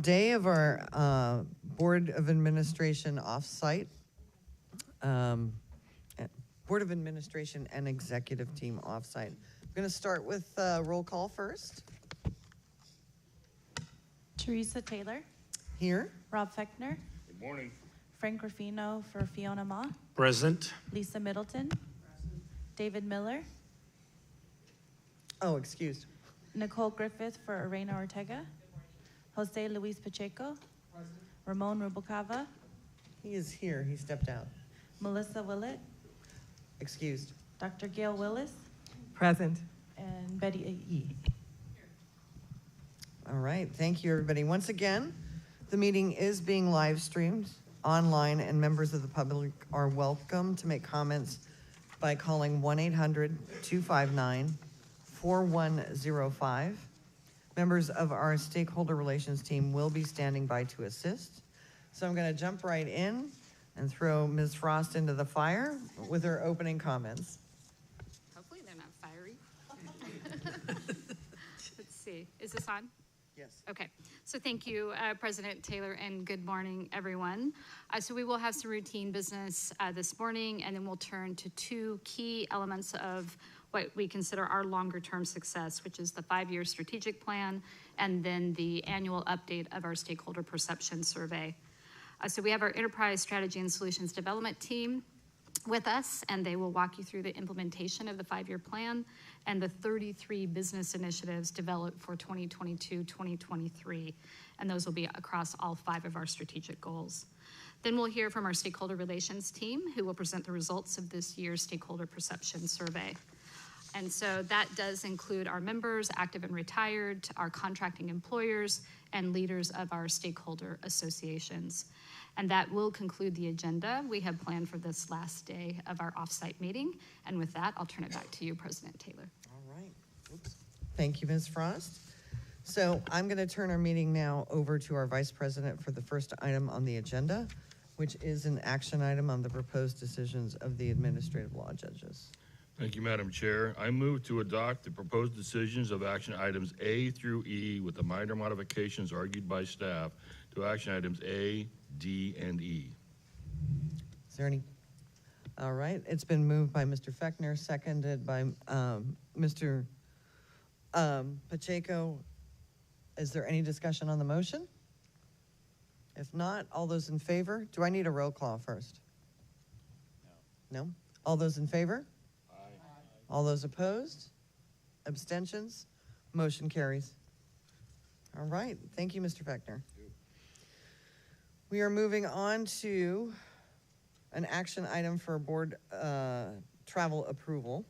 day of our Board of Administration offsite. Board of Administration and Executive Team offsite. I'm going to start with roll call first. Teresa Taylor. Here. Rob Fechner. Good morning. Frank Ruffino for Fiona Ma. Present. Lisa Middleton. Present. David Miller. Oh, excused. Nicole Griffith for Arena Ortega. Jose Luis Pacheco. Present. Ramon Rubalcava. He is here. He stepped out. Melissa Willett. Excused. Dr. Gail Willis. Present. And Betty Yee. All right. Thank you, everybody. Once again, the meeting is being live streamed online, and members of the public are welcome to make comments by calling 1-800-259-4105. Members of our stakeholder relations team will be standing by to assist. So I'm going to jump right in and throw Ms. Frost into the fire with her opening comments. Hopefully they're not fiery. Let's see. Is this on? Yes. Okay. So thank you, President Taylor, and good morning, everyone. So we will have some routine business this morning, and then we'll turn to two key elements of what we consider our longer-term success, which is the 5-year strategic plan and then the annual update of our stakeholder perception survey. So we have our enterprise strategy and solutions development team with us, and they will walk you through the implementation of the 5-year plan and the 33 business initiatives developed for 2022-2023, and those will be across all 5 of our strategic goals. Then we'll hear from our stakeholder relations team, who will present the results of this year's stakeholder perception survey. And so that does include our members, active and retired, our contracting employers, and leaders of our stakeholder associations. And that will conclude the agenda we have planned for this last day of our offsite meeting. And with that, I'll turn it back to you, President Taylor. All right. Oops. Thank you, Ms. Frost. So I'm going to turn our meeting now over to our Vice President for the first item on the agenda, which is an action item on the proposed decisions of the administrative law judges. Thank you, Madam Chair. I move to adopt the proposed decisions of action items A through E with the minor modifications argued by staff to action items A, D, and E. Is there any? All right. It's been moved by Mr. Fechner, seconded by Mr. Pacheco. Is there any discussion on the motion? If not, all those in favor? Do I need a roll call first? No. No? All those in favor? All those opposed? Abstentions? Motion carries. All right. Thank you, Mr. Fechner. We are moving on to an action item for board travel approval.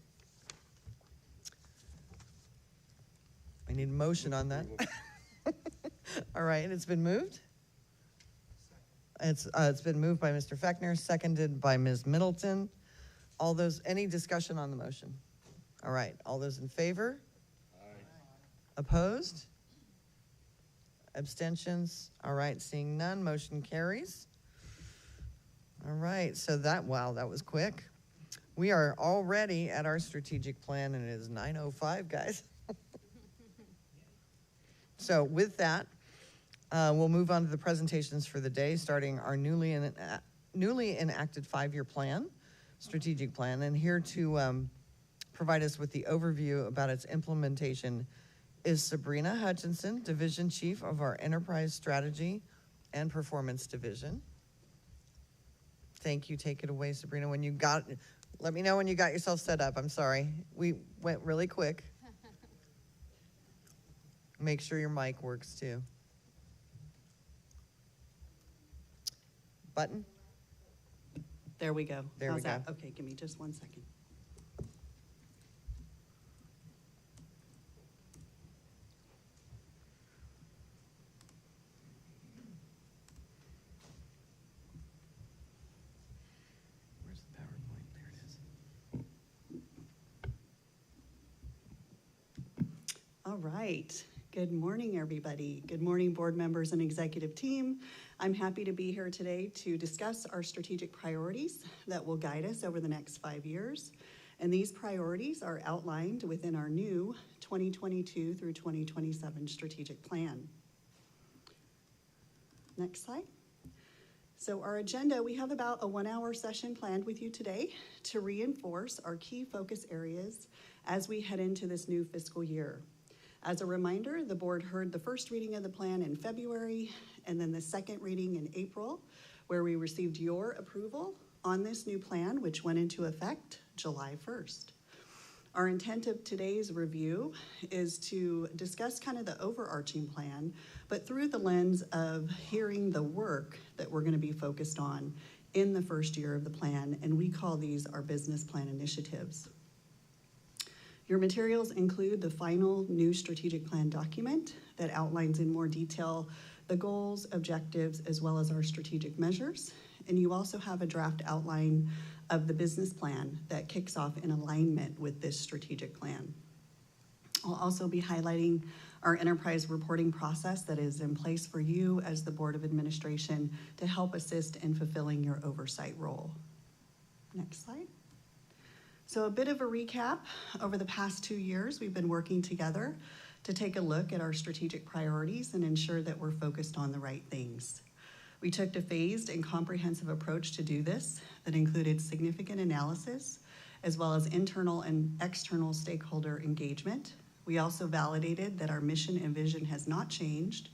I need a motion on that. All right. It's been moved. It's been moved by Mr. Fechner, seconded by Ms. Middleton. All those, any discussion on the motion? All right, all those in favor? Aye. Opposed? Abstentions? All right, seeing none, motion carries. All right, so that was quick. We are already at our strategic plan, and it is 9:05, guys. So with that, we'll move on to the presentations for the day, starting our newly enacted 5-year plan. Strategic plan, and here to provide us with the overview about its implementation is Sabrina Hutchinson, Division Chief of our Enterprise Strategy and Performance Division. Thank you. Take it away, Sabrina. Let me know when you got yourself set up. I'm sorry. We went really quick. Make sure your mic works too. Button. There we go. There How's we go. that? Okay, give me just 1 second. Where's the PowerPoint? There it is. All right. Good morning, everybody. Good morning, board members and executive team. I'm happy to be here today to discuss our strategic priorities that will guide us over the next 5 years. And these priorities are outlined within our new 2022 through 2027 strategic plan. Next slide. So our agenda, we have about a 1-hour session planned with you today to reinforce our key focus areas as we head into this new fiscal year. As a reminder, the board heard the first reading of the plan in February and then the second reading in April, where we received your approval on this new plan, which went into effect July 1st. Our intent of today's review is to discuss kind of the overarching plan, but through the lens of hearing the work that we're going to be focused on in the first year of the plan, and we call these our business plan initiatives. Your materials include the final new strategic plan document that outlines in more detail the goals, objectives, as well as our strategic measures. And you also have a draft outline of the business plan that kicks off in alignment with this strategic plan. I'll also be highlighting our enterprise reporting process that is in place for you as the Board of Administration to help assist in fulfilling your oversight role. Next slide. So a bit of a recap. Over the past 2 years, we've been working together to take a look at our strategic priorities and ensure that we're focused on the right things. We took a phased and comprehensive approach to do this that included significant analysis, as well as internal and external stakeholder engagement. We also validated that our mission and vision has not changed,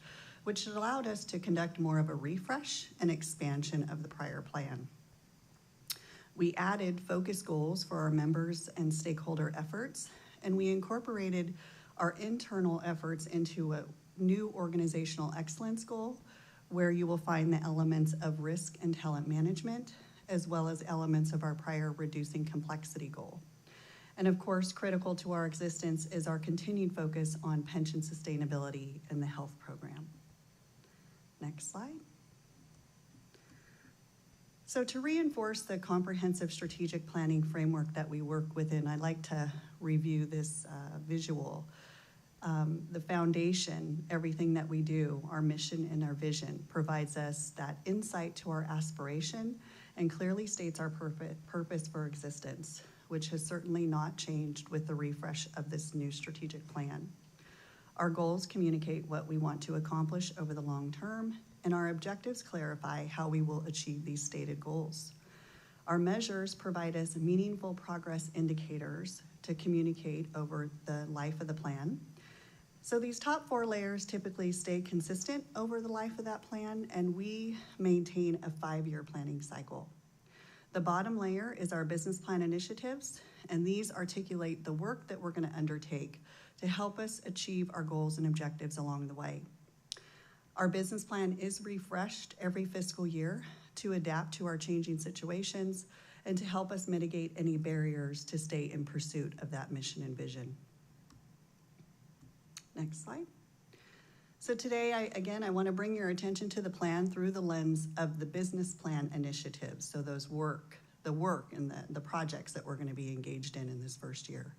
which allowed us to conduct more of a refresh and expansion of the prior plan. We added focus goals for our members and stakeholder efforts, and we incorporated our internal efforts into a new organizational excellence goal, where you will find the elements of risk and talent management, as well as elements of our prior reducing complexity goal. And of course, critical to our existence is our continued focus on pension sustainability and the health program. Next slide. So to reinforce the comprehensive strategic planning framework that we work within, I'd like to review this visual. The foundation, everything that we do, our mission and our vision, provides us that insight to our aspiration and clearly states our purpose for existence, which has certainly not changed with the refresh of this new strategic plan. Our goals communicate what we want to accomplish over the long term, and our objectives clarify how we will achieve these stated goals. Our measures provide us meaningful progress indicators to communicate over the life of the plan. So these top 4 layers typically stay consistent over the life of that plan, and we maintain a 5-year planning cycle. The bottom layer is our business plan initiatives, and these articulate the work that we're going to undertake to help us achieve our goals and objectives along the way. Our business plan is refreshed every fiscal year to adapt to our changing situations and to help us mitigate any barriers to stay in pursuit of that mission and vision. Next slide. So today, I want to bring your attention to the plan through the lens of the business plan initiatives. So the work and the projects that we're going to be engaged in this first year.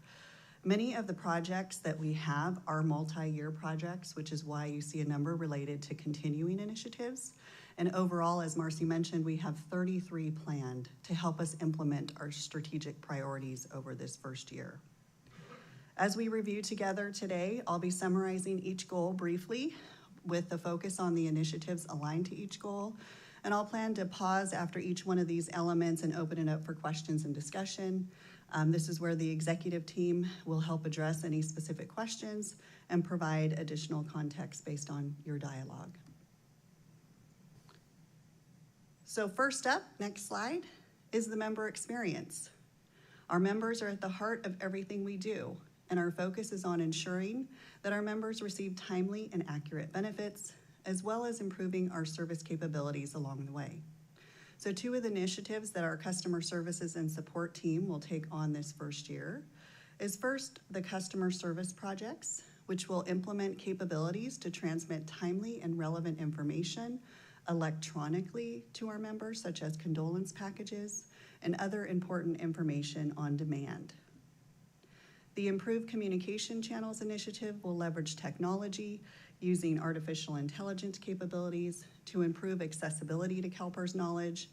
Many of the projects that we have are multi-year projects, which is why you see a number related to continuing initiatives. And overall, as Marcy mentioned, we have 33 planned to help us implement our strategic priorities over this first year. As we review together today, I'll be summarizing each goal briefly with the focus on the initiatives aligned to each goal. And I'll plan to pause after each one of these elements and open it up for questions and discussion. This is where the executive team will help address any specific questions and provide additional context based on your dialogue. So first up, next slide, is the member experience. Our members are at the heart of everything we do, and our focus is on ensuring that our members receive timely and accurate benefits, as well as improving our service capabilities along the way. So 2 of the initiatives that our customer services and support team will take on this first year is first the customer service projects, which will implement capabilities to transmit timely and relevant information electronically to our members, such as condolence packages and other important information on demand. The Improved Communication Channels initiative will leverage technology using artificial intelligence capabilities to improve accessibility to CalPERS knowledge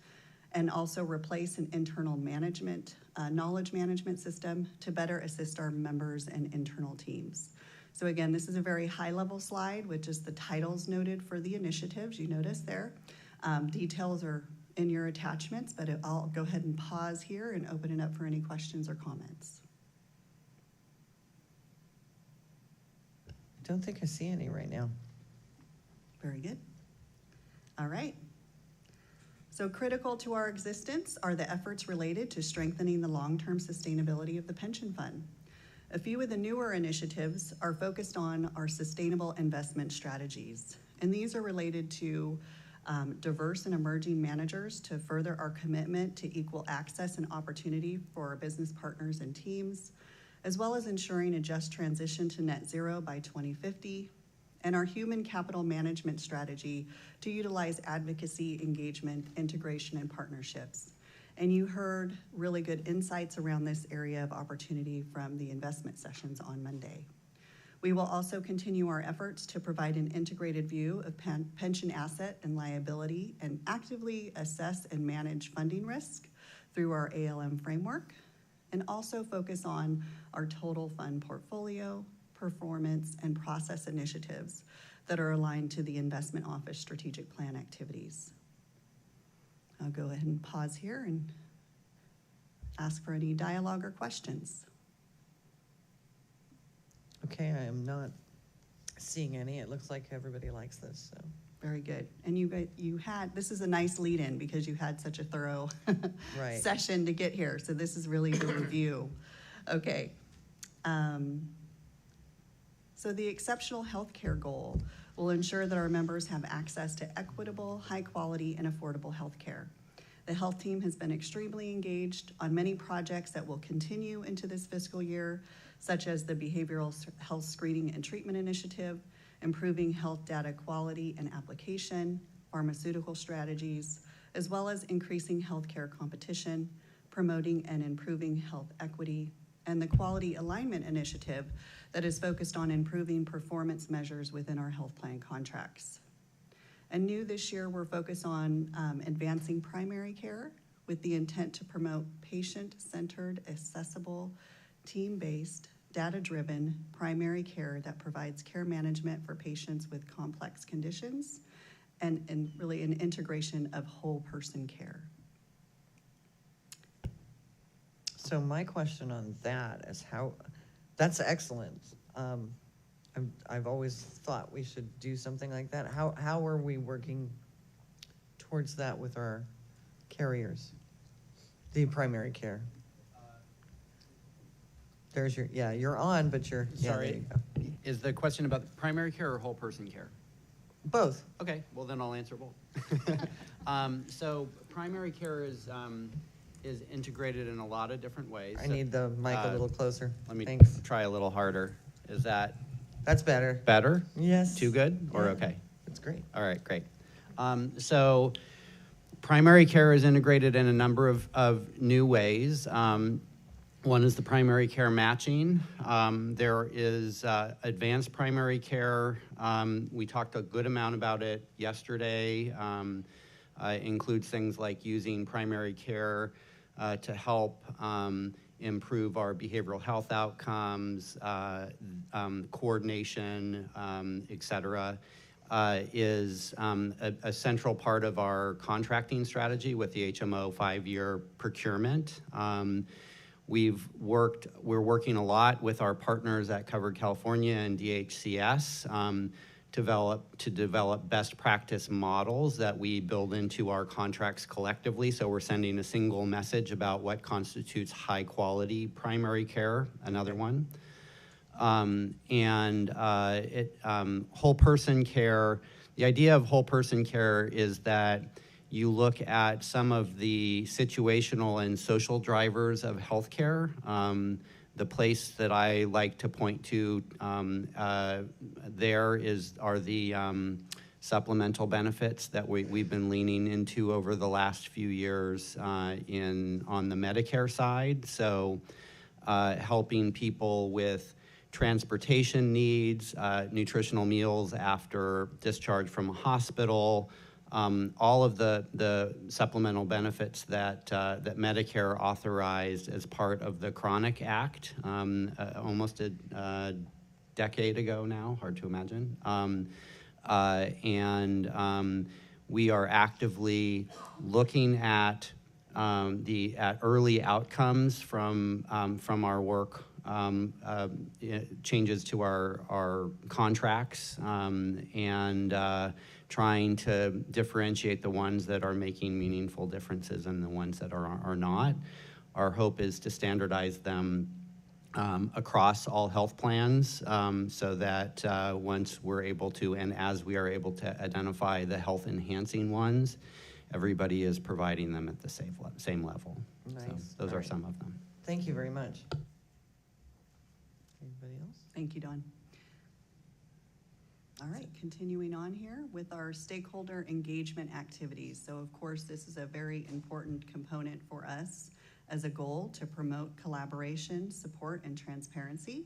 and also replace an internal knowledge management system to better assist our members and internal teams. So again, this is a very high-level slide with just the titles noted for the initiatives. You notice there. Details are in your attachments, but I'll go ahead and pause here and open it up for any questions or comments. I don't think I see any right now. Very good. All right. So critical to our existence are the efforts related to strengthening the long-term sustainability of the pension fund. A few of the newer initiatives are focused on our sustainable investment strategies, and these are related to diverse and emerging managers to further our commitment to equal access and opportunity for our business partners and teams, as well as ensuring a just transition to net zero by 2050, and our human capital management strategy to utilize advocacy, engagement, integration, and partnerships. And you heard really good insights around this area of opportunity from the investment sessions on Monday. We will also continue our efforts to provide an integrated view of pension asset and liability and actively assess and manage funding risk through our ALM framework, and also focus on our total fund portfolio, performance, and process initiatives that are aligned to the investment office strategic plan activities. I'll go ahead and pause here and ask for any dialogue or questions. Okay, I am not seeing any. It looks like everybody likes this, so. Very good. And you had, this is a nice lead-in because you had such a thorough Right. session to get here. So this is really the review. Okay. So the exceptional healthcare goal will ensure that our members have access to equitable, high quality, and affordable healthcare. The health team has been extremely engaged on many projects that will continue into this fiscal year, such as the Behavioral Health Screening and Treatment Initiative, improving health data quality and application, pharmaceutical strategies, as well as increasing healthcare competition, promoting and improving health equity, and the Quality Alignment Initiative that is focused on improving performance measures within our health plan contracts. And new this year, we're focused on advancing primary care with the intent to promote patient-centered, accessible, team-based, data-driven primary care that provides care management for patients with complex conditions and really an integration of whole person care. So my question on that is how, that's excellent. I've always thought we should do something like that. How are we working towards that with our carriers? The primary care. There's your, yeah, you're on, but you're, yeah, there Sorry, you go. is the question about primary care or whole person care? Both. Okay, well then I'll answer both. So primary care is integrated in a lot of different ways. I need the mic a little closer. Let me Thanks. try a little harder. Is that That's better. better? Yes. Too good or Yeah. okay? That's great. All right, great. So primary care is integrated in a number of new ways. One is the primary care matching. There is advanced primary care. We talked a good amount about it yesterday. Includes things like using primary care to help improve our behavioral health outcomes, coordination, et cetera, is a central part of our contracting strategy with the HMO 5-year procurement. We're working a lot with our partners at Covered California and DHCS to develop best practice models that we build into our contracts collectively. So we're sending a single message about what constitutes high quality primary care, another one. Whole person care, the idea of whole person care is that you look at some of the situational and social drivers of healthcare. The place that I like to point to are the supplemental benefits that we've been leaning into over the last few years on the Medicare side. So helping people with transportation needs, nutritional meals after discharge from a hospital, all of the supplemental benefits that Medicare authorized as part of the Chronic Act almost decade ago now, hard to imagine. We are actively looking at early outcomes from our work, changes to our contracts, and trying to differentiate the ones that are making meaningful differences and the ones that are not. Our hope is to standardize them across all health plans, so that once we're able to, and as we are able to identify the health enhancing ones, everybody is providing them at the same level. Nice. So those All are right. some of them. Thank you very much. Anybody else? Thank you, Dawn. All right, continuing on here with our stakeholder engagement activities. So of course, this is a very important component for us as a goal to promote collaboration, support, and transparency.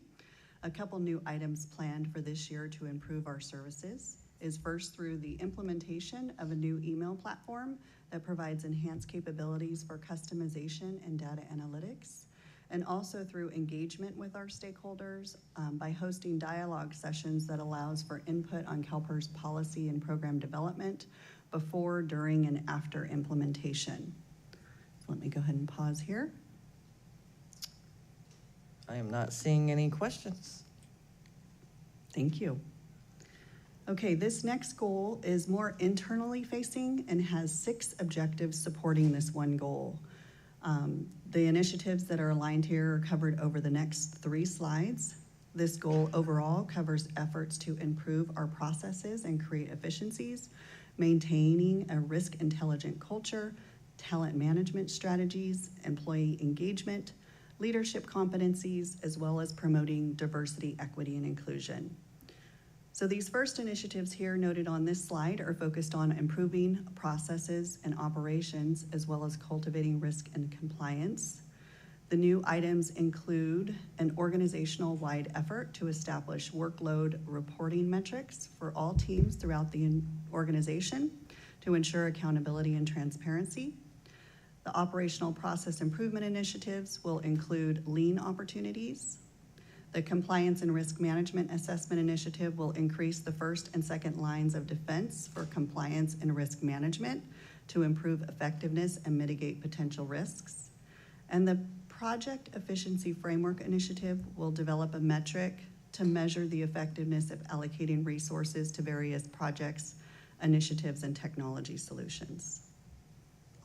A couple new items planned for this year to improve our services is first through the implementation of a new email platform that provides enhanced capabilities for customization and data analytics, and also through engagement with our stakeholders by hosting dialogue sessions that allows for input on CalPERS policy and program development before, during, and after implementation. Let me go ahead and pause here. I am not seeing any questions. Thank you. Okay, this next goal is more internally facing and has 6 objectives supporting this one goal. The initiatives that are aligned here are covered over the next 3 slides. This goal overall covers efforts to improve our processes and create efficiencies, maintaining a risk-intelligent culture, talent management strategies, employee engagement, leadership competencies, as well as promoting diversity, equity, and inclusion. So these first initiatives here noted on this slide are focused on improving processes and operations, as well as cultivating risk and compliance. The new items include an organizational-wide effort to establish workload reporting metrics for all teams throughout the organization to ensure accountability and transparency. The operational process improvement initiatives will include lean opportunities. The compliance and risk management assessment initiative will increase the first and second lines of defense for compliance and risk management to improve effectiveness and mitigate potential risks. And the Project Efficiency Framework Initiative will develop a metric to measure the effectiveness of allocating resources to various projects, initiatives, and technology solutions.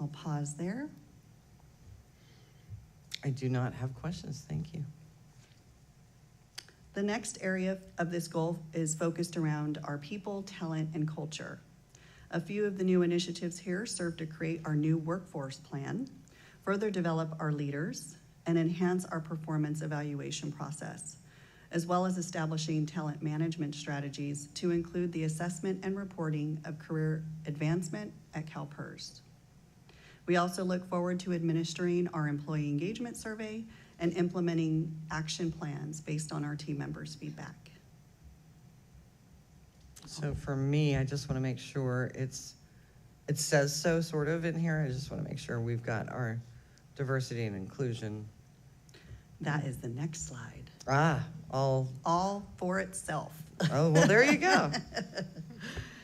I'll pause there. I do not have questions, thank you. The next area of this goal is focused around our people, talent, and culture. A few of the new initiatives here serve to create our new workforce plan, further develop our leaders, and enhance our performance evaluation process, as well as establishing talent management strategies to include the assessment and reporting of career advancement at CalPERS. We also look forward to administering our employee engagement survey and implementing action plans based on our team members' feedback. So for me, I just want to make sure it says so sort of in here. I just want to make sure we've got our diversity and inclusion. That is the next slide. All for itself. Oh, well, there you go.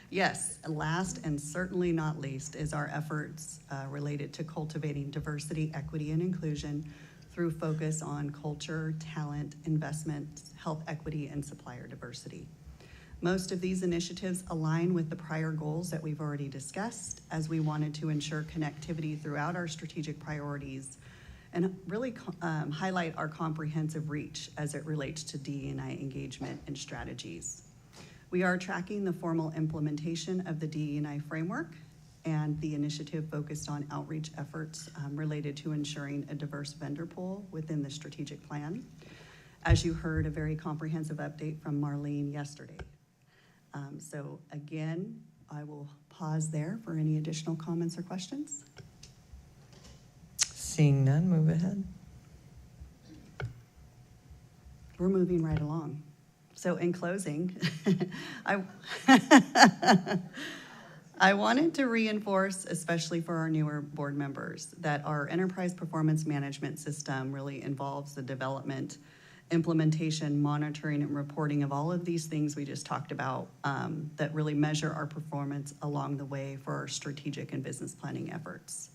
Yes, last and certainly not least is our efforts related to cultivating diversity, equity, and inclusion through focus on culture, talent, investment, health equity, and supplier diversity. Most of these initiatives align with the prior goals that we've already discussed, as we wanted to ensure connectivity throughout our strategic priorities and really highlight our comprehensive reach as it relates to DE&I engagement and strategies. We are tracking the formal implementation of the DE&I framework and the initiative focused on outreach efforts related to ensuring a diverse vendor pool within the strategic plan. As you heard, a very comprehensive update from Marlene yesterday. So again, I will pause there for any additional comments or questions. Seeing none, move ahead. We're moving right along. So in closing, I wanted to reinforce, especially for our newer board members, that our enterprise performance management system really involves the development implementation, monitoring, and reporting of all of these things we just talked about that really measure our performance along the way for our strategic and business planning efforts.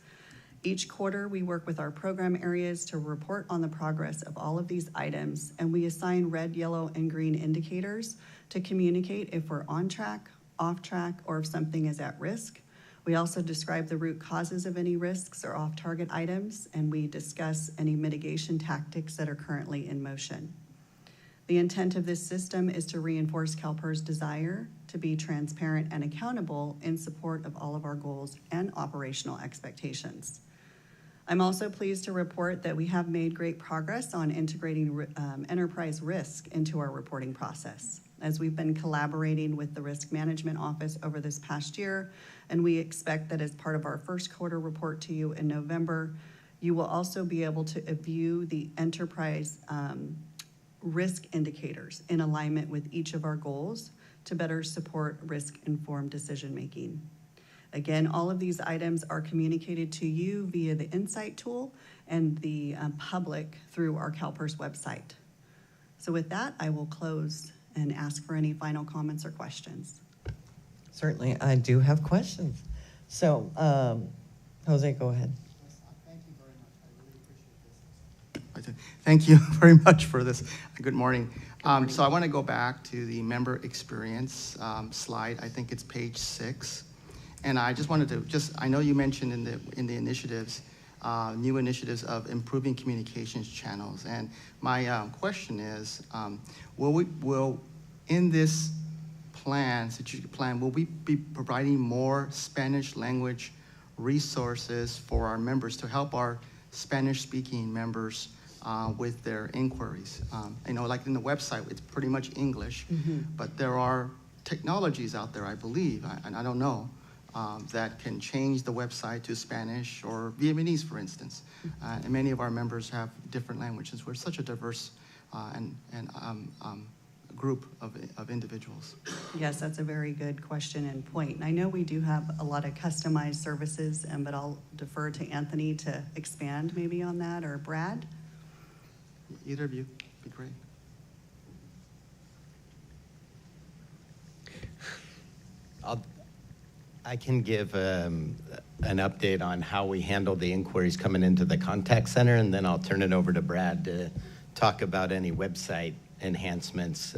Each quarter, we work with our program areas to report on the progress of all of these items, and we assign red, yellow, and green indicators to communicate if we're on track, off track, or if something is at risk. We also describe the root causes of any risks or off-target items, and we discuss any mitigation tactics that are currently in motion. The intent of this system is to reinforce CalPERS' desire to be transparent and accountable in support of all of our goals and operational expectations. I'm also pleased to report that we have made great progress on integrating enterprise risk into our reporting process, as we've been collaborating with the Risk Management Office over this past year, and we expect that as part of our first quarter report to you in November, you will also be able to view the enterprise risk indicators in alignment with each of our goals to better support risk-informed decision-making. Again, all of these items are communicated to you via the Insight tool and the public through our CalPERS website. So with that, I will close and ask for any final comments or questions. Certainly, I do have questions. So, Jose, go ahead. Thank you very much. I really appreciate this. Thank you very much for this. Good morning. So I want to go back to the member experience slide. I think it's page 6. And I just wanted to I know you mentioned in the initiatives, new initiatives of improving communications channels. And my question is, will in this strategic plan, will we be providing more Spanish language resources for our members to help our Spanish-speaking members with their inquiries? I know, like in the website, it's pretty much English, but there are technologies out there, I believe, and I don't know, that can change the website to Spanish or Vietnamese, for instance. And many of our members have different languages. We're such a diverse group of individuals. Yes, that's a very good question and point. And I know we do have a lot of customized services, but I'll defer to Anthony to expand maybe on that, or Brad. Either of you would be great. I can give an update on how we handle the inquiries coming into the contact center, and then I'll turn it over to Brad to talk about any website enhancements.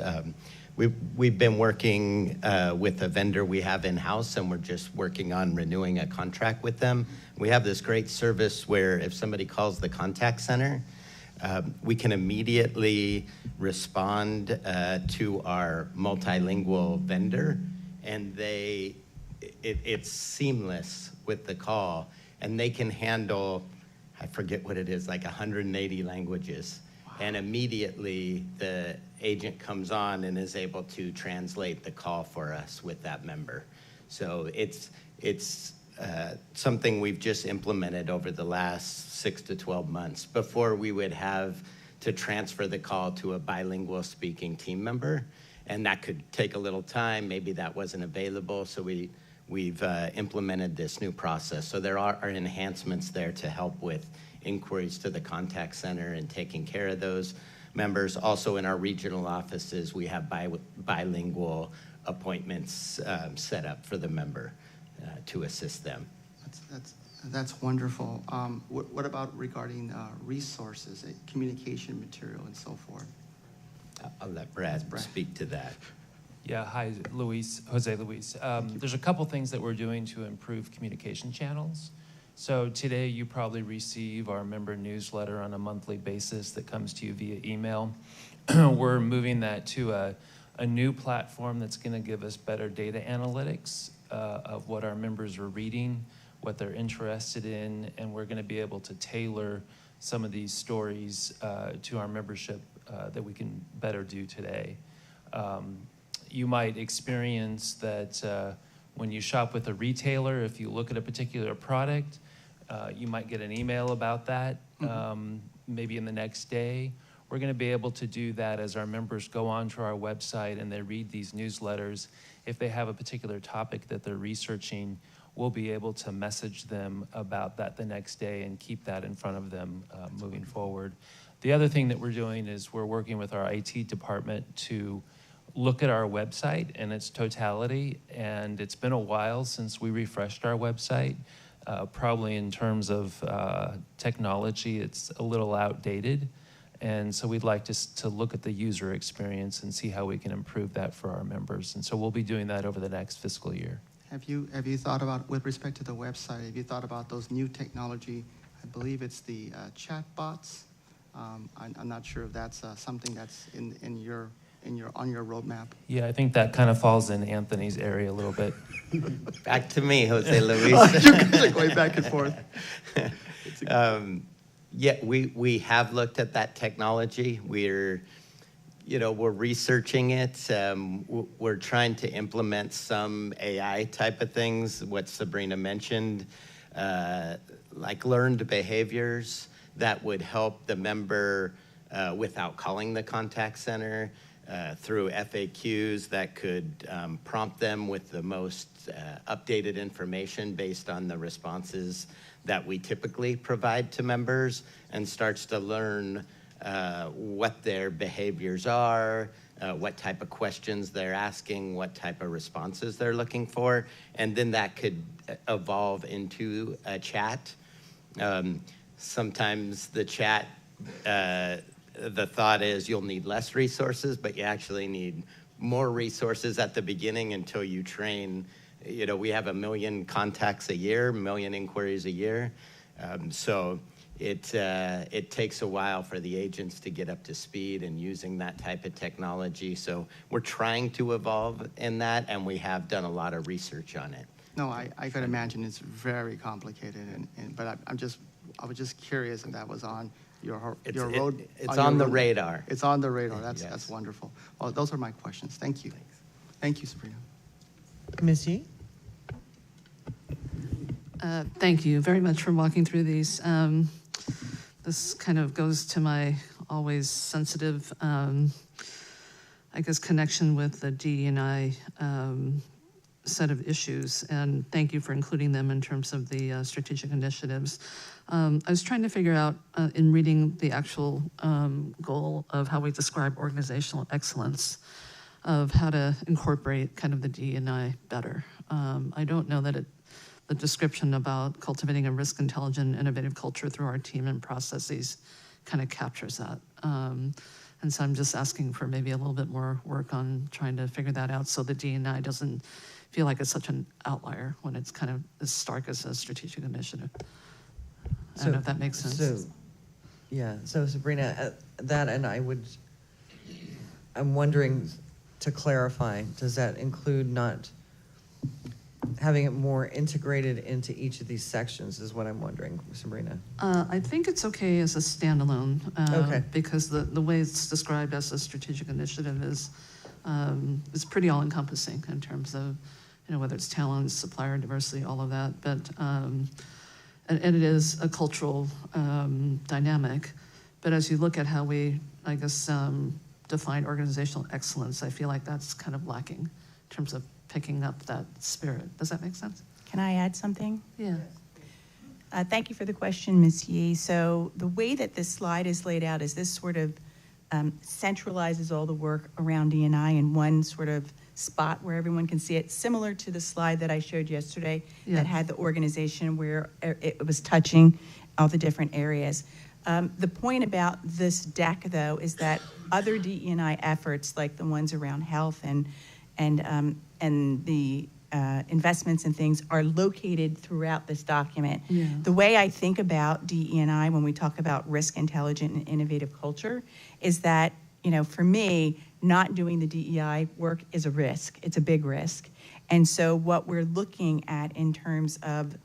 We've been working with a vendor we have in-house, and we're just working on renewing a contract with them. We have this great service where if somebody calls the contact center, we can immediately respond to our multilingual vendor, and it's seamless with the call, and they can handle, I forget what it is, like 180 languages. Wow. And immediately the agent comes on and is able to translate the call for us with that member. So it's something we've just implemented over the last 6 to 12 months. Before, we would have to transfer the call to a bilingual speaking team member, and that could take a little time. Maybe that wasn't available, so we've implemented this new process. So there are enhancements there to help with inquiries to the contact center and taking care of those members. Also in our regional offices, we have bilingual appointments set up for the member to assist them. That's wonderful. What about regarding resources, communication material, and so forth? I'll let Brad speak to that. Yeah, hi, Jose Luis. There's a couple things that we're doing to improve communication channels. So today you probably receive our member newsletter on a monthly basis that comes to you via email. We're moving that to a new platform that's going to give us better data analytics of what our members are reading, what they're interested in, and we're going to be able to tailor some of these stories to our membership that we can better do today. You might experience that when you shop with a retailer, if you look at a particular product, you might get an email about that maybe in the next day. We're going to be able to do that as our members go onto our website and they read these newsletters. If they have a particular topic that they're researching, we'll be able to message them about that the next day and keep that in front of them moving forward. The other thing that we're doing is we're working with our IT department to look at our website in its totality, and it's been a while since we refreshed our website. Probably in terms of technology, it's a little outdated. And so we'd like to look at the user experience and see how we can improve that for our members. And so we'll be doing that over the next fiscal year. Have you thought about, with respect to the website, have you thought about those new technology? I believe it's the chat bots. I'm not sure if that's something that's on your roadmap. Yeah, I think that kind of falls in Anthony's area a little bit. Back to me, Jose Luis. You guys are going back and forth. Yeah, we have looked at that technology. We're researching it. We're trying to implement some AI type of things, what Sabrina mentioned, like learned behaviors that would help the member without calling the contact center, through FAQs that could prompt them with the most updated information based on the responses that we typically provide to members, and starts to learn what their behaviors are, what type of questions they're asking, what type of responses they're looking for, and then that could evolve into a chat. Sometimes the chat, the thought is you'll need less resources, but you actually need more resources at the beginning until you train. We have 1 million contacts a year, 1 million inquiries a year. So it takes a while for the agents to get up to speed in using that type of technology. So we're trying to evolve in that, and we have done a lot of research on it. No, I could imagine it's very complicated, but I was just curious if that was on your road. It's on the radar. It's on the radar. That's Yes. that's wonderful. Well, those are my questions. Thank you. Thank you, Sabrina. Ms. Yee? Thank you very much for walking through these. This kind of goes to my always sensitive, connection with the DE&I set of issues, and thank you for including them in terms of the strategic initiatives. I was trying to figure out, in reading the actual goal of how we describe organizational excellence, of how to incorporate kind of the DE&I better. I don't know that the description about cultivating a risk-intelligent, innovative culture through our team and processes kind of captures that. And so I'm just asking for maybe a little bit more work on trying to figure that out so the DE&I doesn't feel like it's such an outlier when it's kind of as stark as a strategic initiative. I don't know if that makes sense. So Sabrina, I'm wondering, to clarify, does that include not having it more integrated into each of these sections, is what I'm wondering, Sabrina? I think it's okay as a standalone. Okay. Because the way it's described as a strategic initiative is pretty all-encompassing in terms of, whether it's talent, supplier diversity, all of that. But and it is a cultural dynamic. But as you look at how we, define organizational excellence, I feel like that's kind of lacking in terms of picking up that spirit. Does that make sense? Can I add something? Yeah. Thank you for the question, Ms. Yee. So the way that this slide is laid out is this sort of centralizes all the work around D&I in one sort of spot where everyone can see it, similar to the slide that I showed yesterday that had the organization where it was touching all the different areas. The point about this deck, though, is that other DE&I efforts, like the ones around health and the investments and things, are located throughout this document. Yeah. The way I think about DE&I when we talk about risk intelligent and innovative culture is that, for me, not doing the DEI work is a risk. It's a big risk. And so what we're looking at in terms of,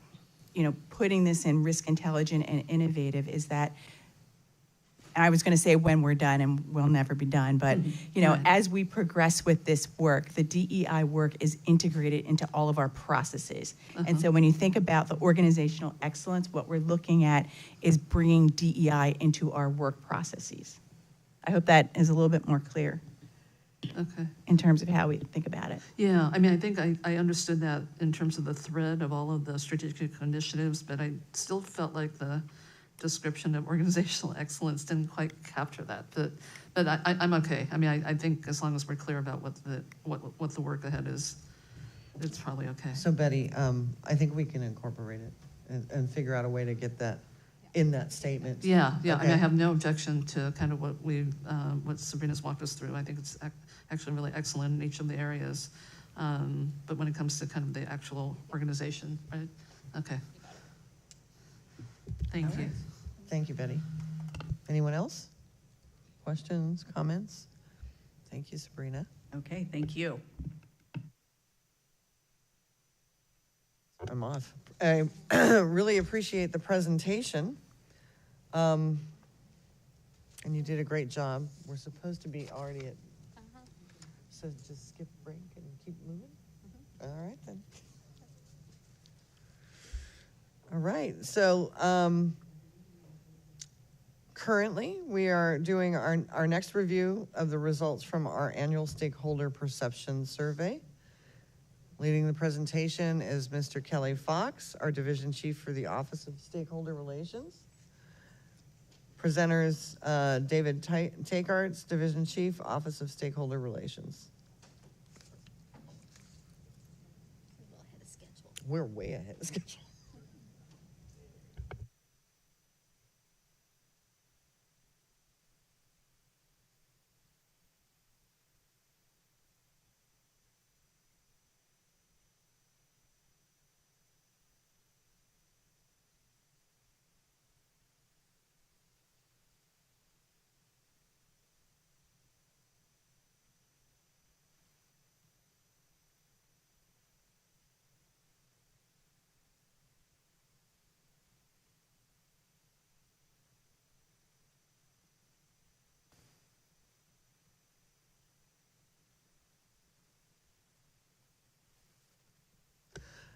putting this in risk intelligent and innovative is that, I was going to say when we're done, and we'll never be done, but, Right. as we progress with this work, the DEI work is integrated into all of our processes. And so when you think about the organizational excellence, what we're looking at is bringing DEI into our work processes. I hope that is a little bit more clear Okay. in terms of how we think about it. Yeah, I think I understood that in terms of the thread of all of the strategic initiatives, but I still felt like the description of organizational excellence didn't quite capture that, but I'm okay. I mean, I think as long as we're clear about what the work ahead is, it's probably okay. So Betty, I think we can incorporate it and figure out a way to get that in that statement. Yeah, I mean, I Okay. have no objection to kind of what Sabrina's walked us through. I think it's actually really excellent in each of the areas. But when it comes to kind of the actual organization, right? Okay. Thank you. Thank you, Betty. Anyone else? Questions, comments? Thank you, Sabrina. Okay, thank you. I'm off. I really appreciate the presentation. And you did a great job. We're supposed to be already at, so just skip break and keep moving? All right, then. All right, so currently we are doing our next review of the results from our annual stakeholder perception survey. Leading the presentation is Mr. Kelly Fox, our Division Chief for the Office of Stakeholder Relations. Presenters, David Takearts, Division Chief, Office of Stakeholder Relations. We're way ahead of schedule.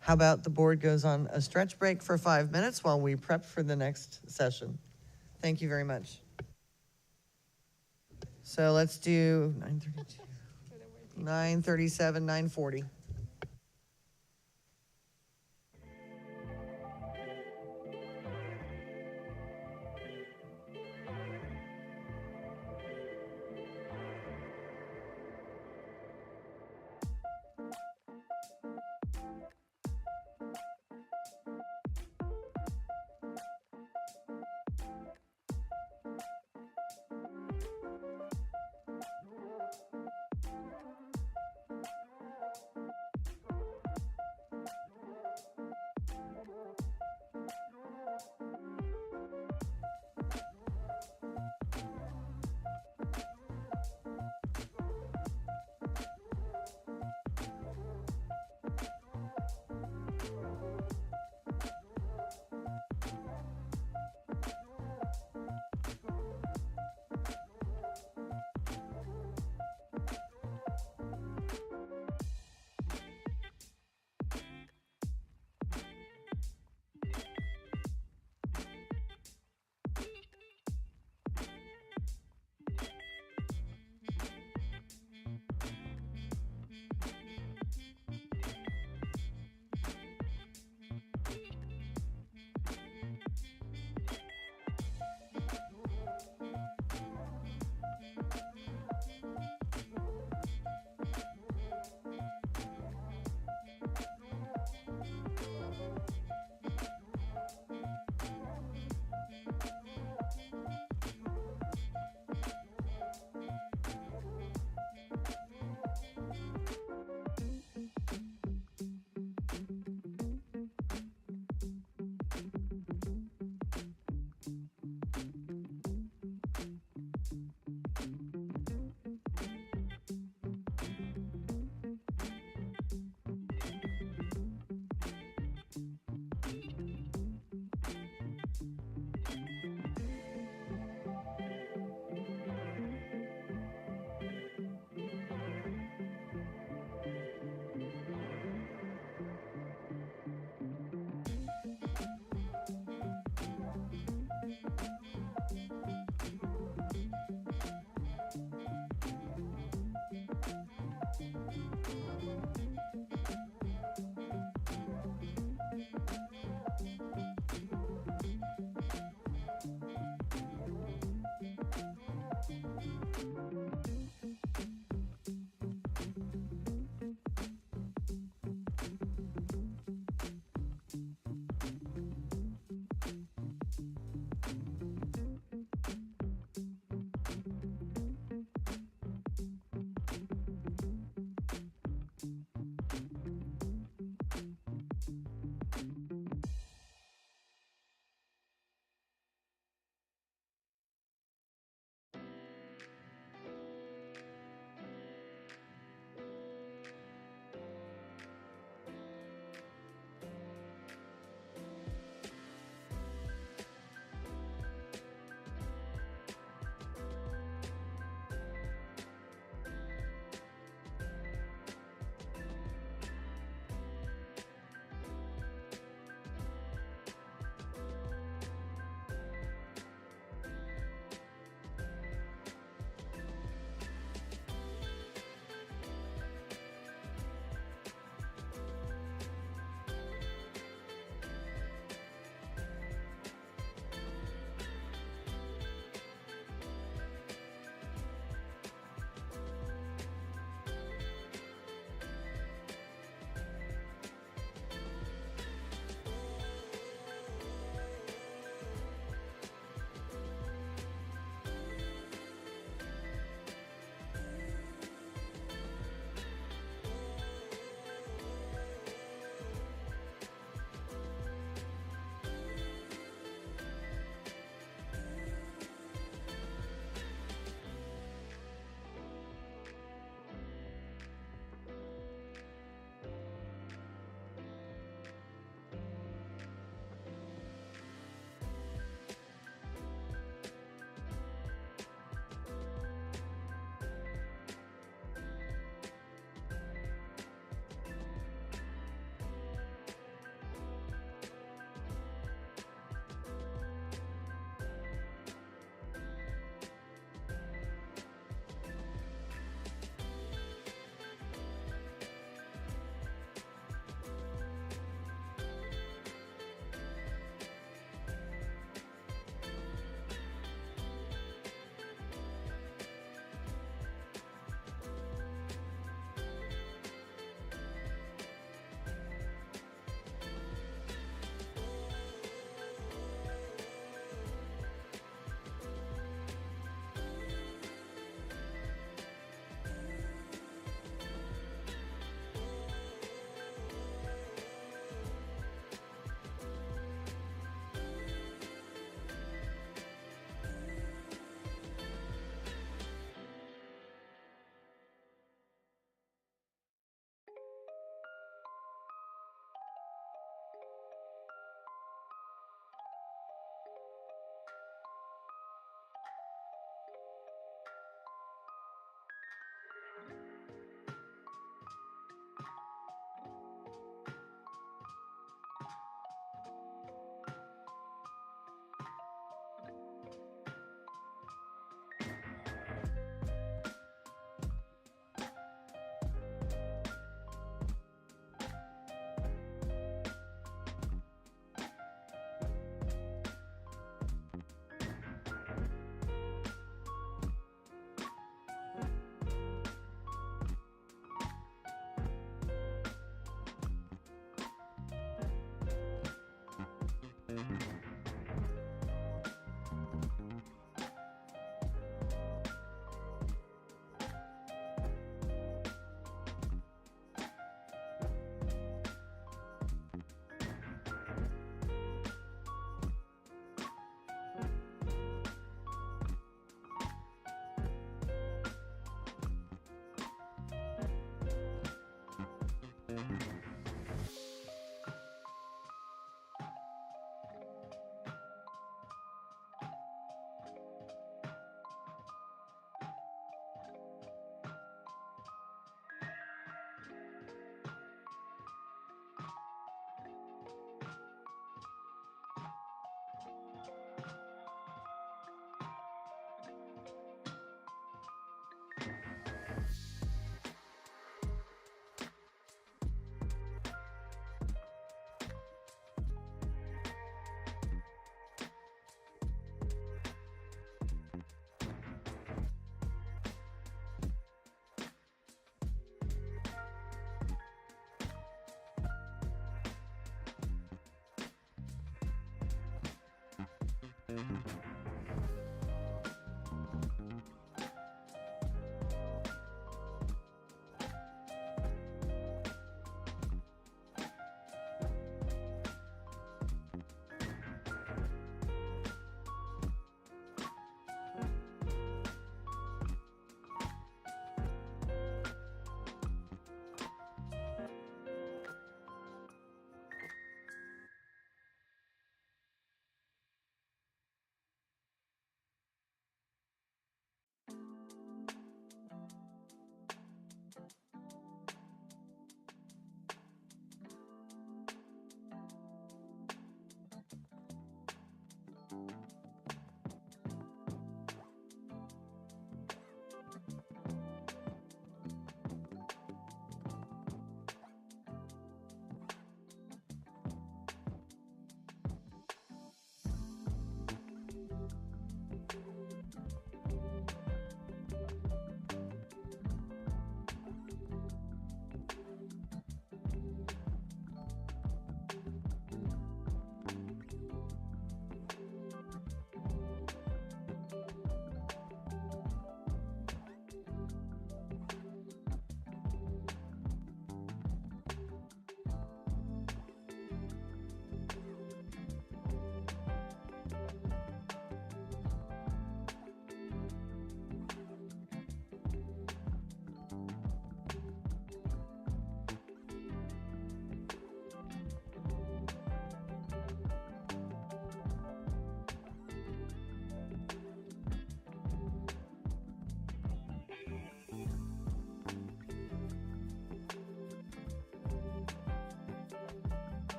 How about the board goes on a stretch break for 5 minutes while we prep for the next session? Thank you very much. So let's do 9:32, 9:37, 9:40.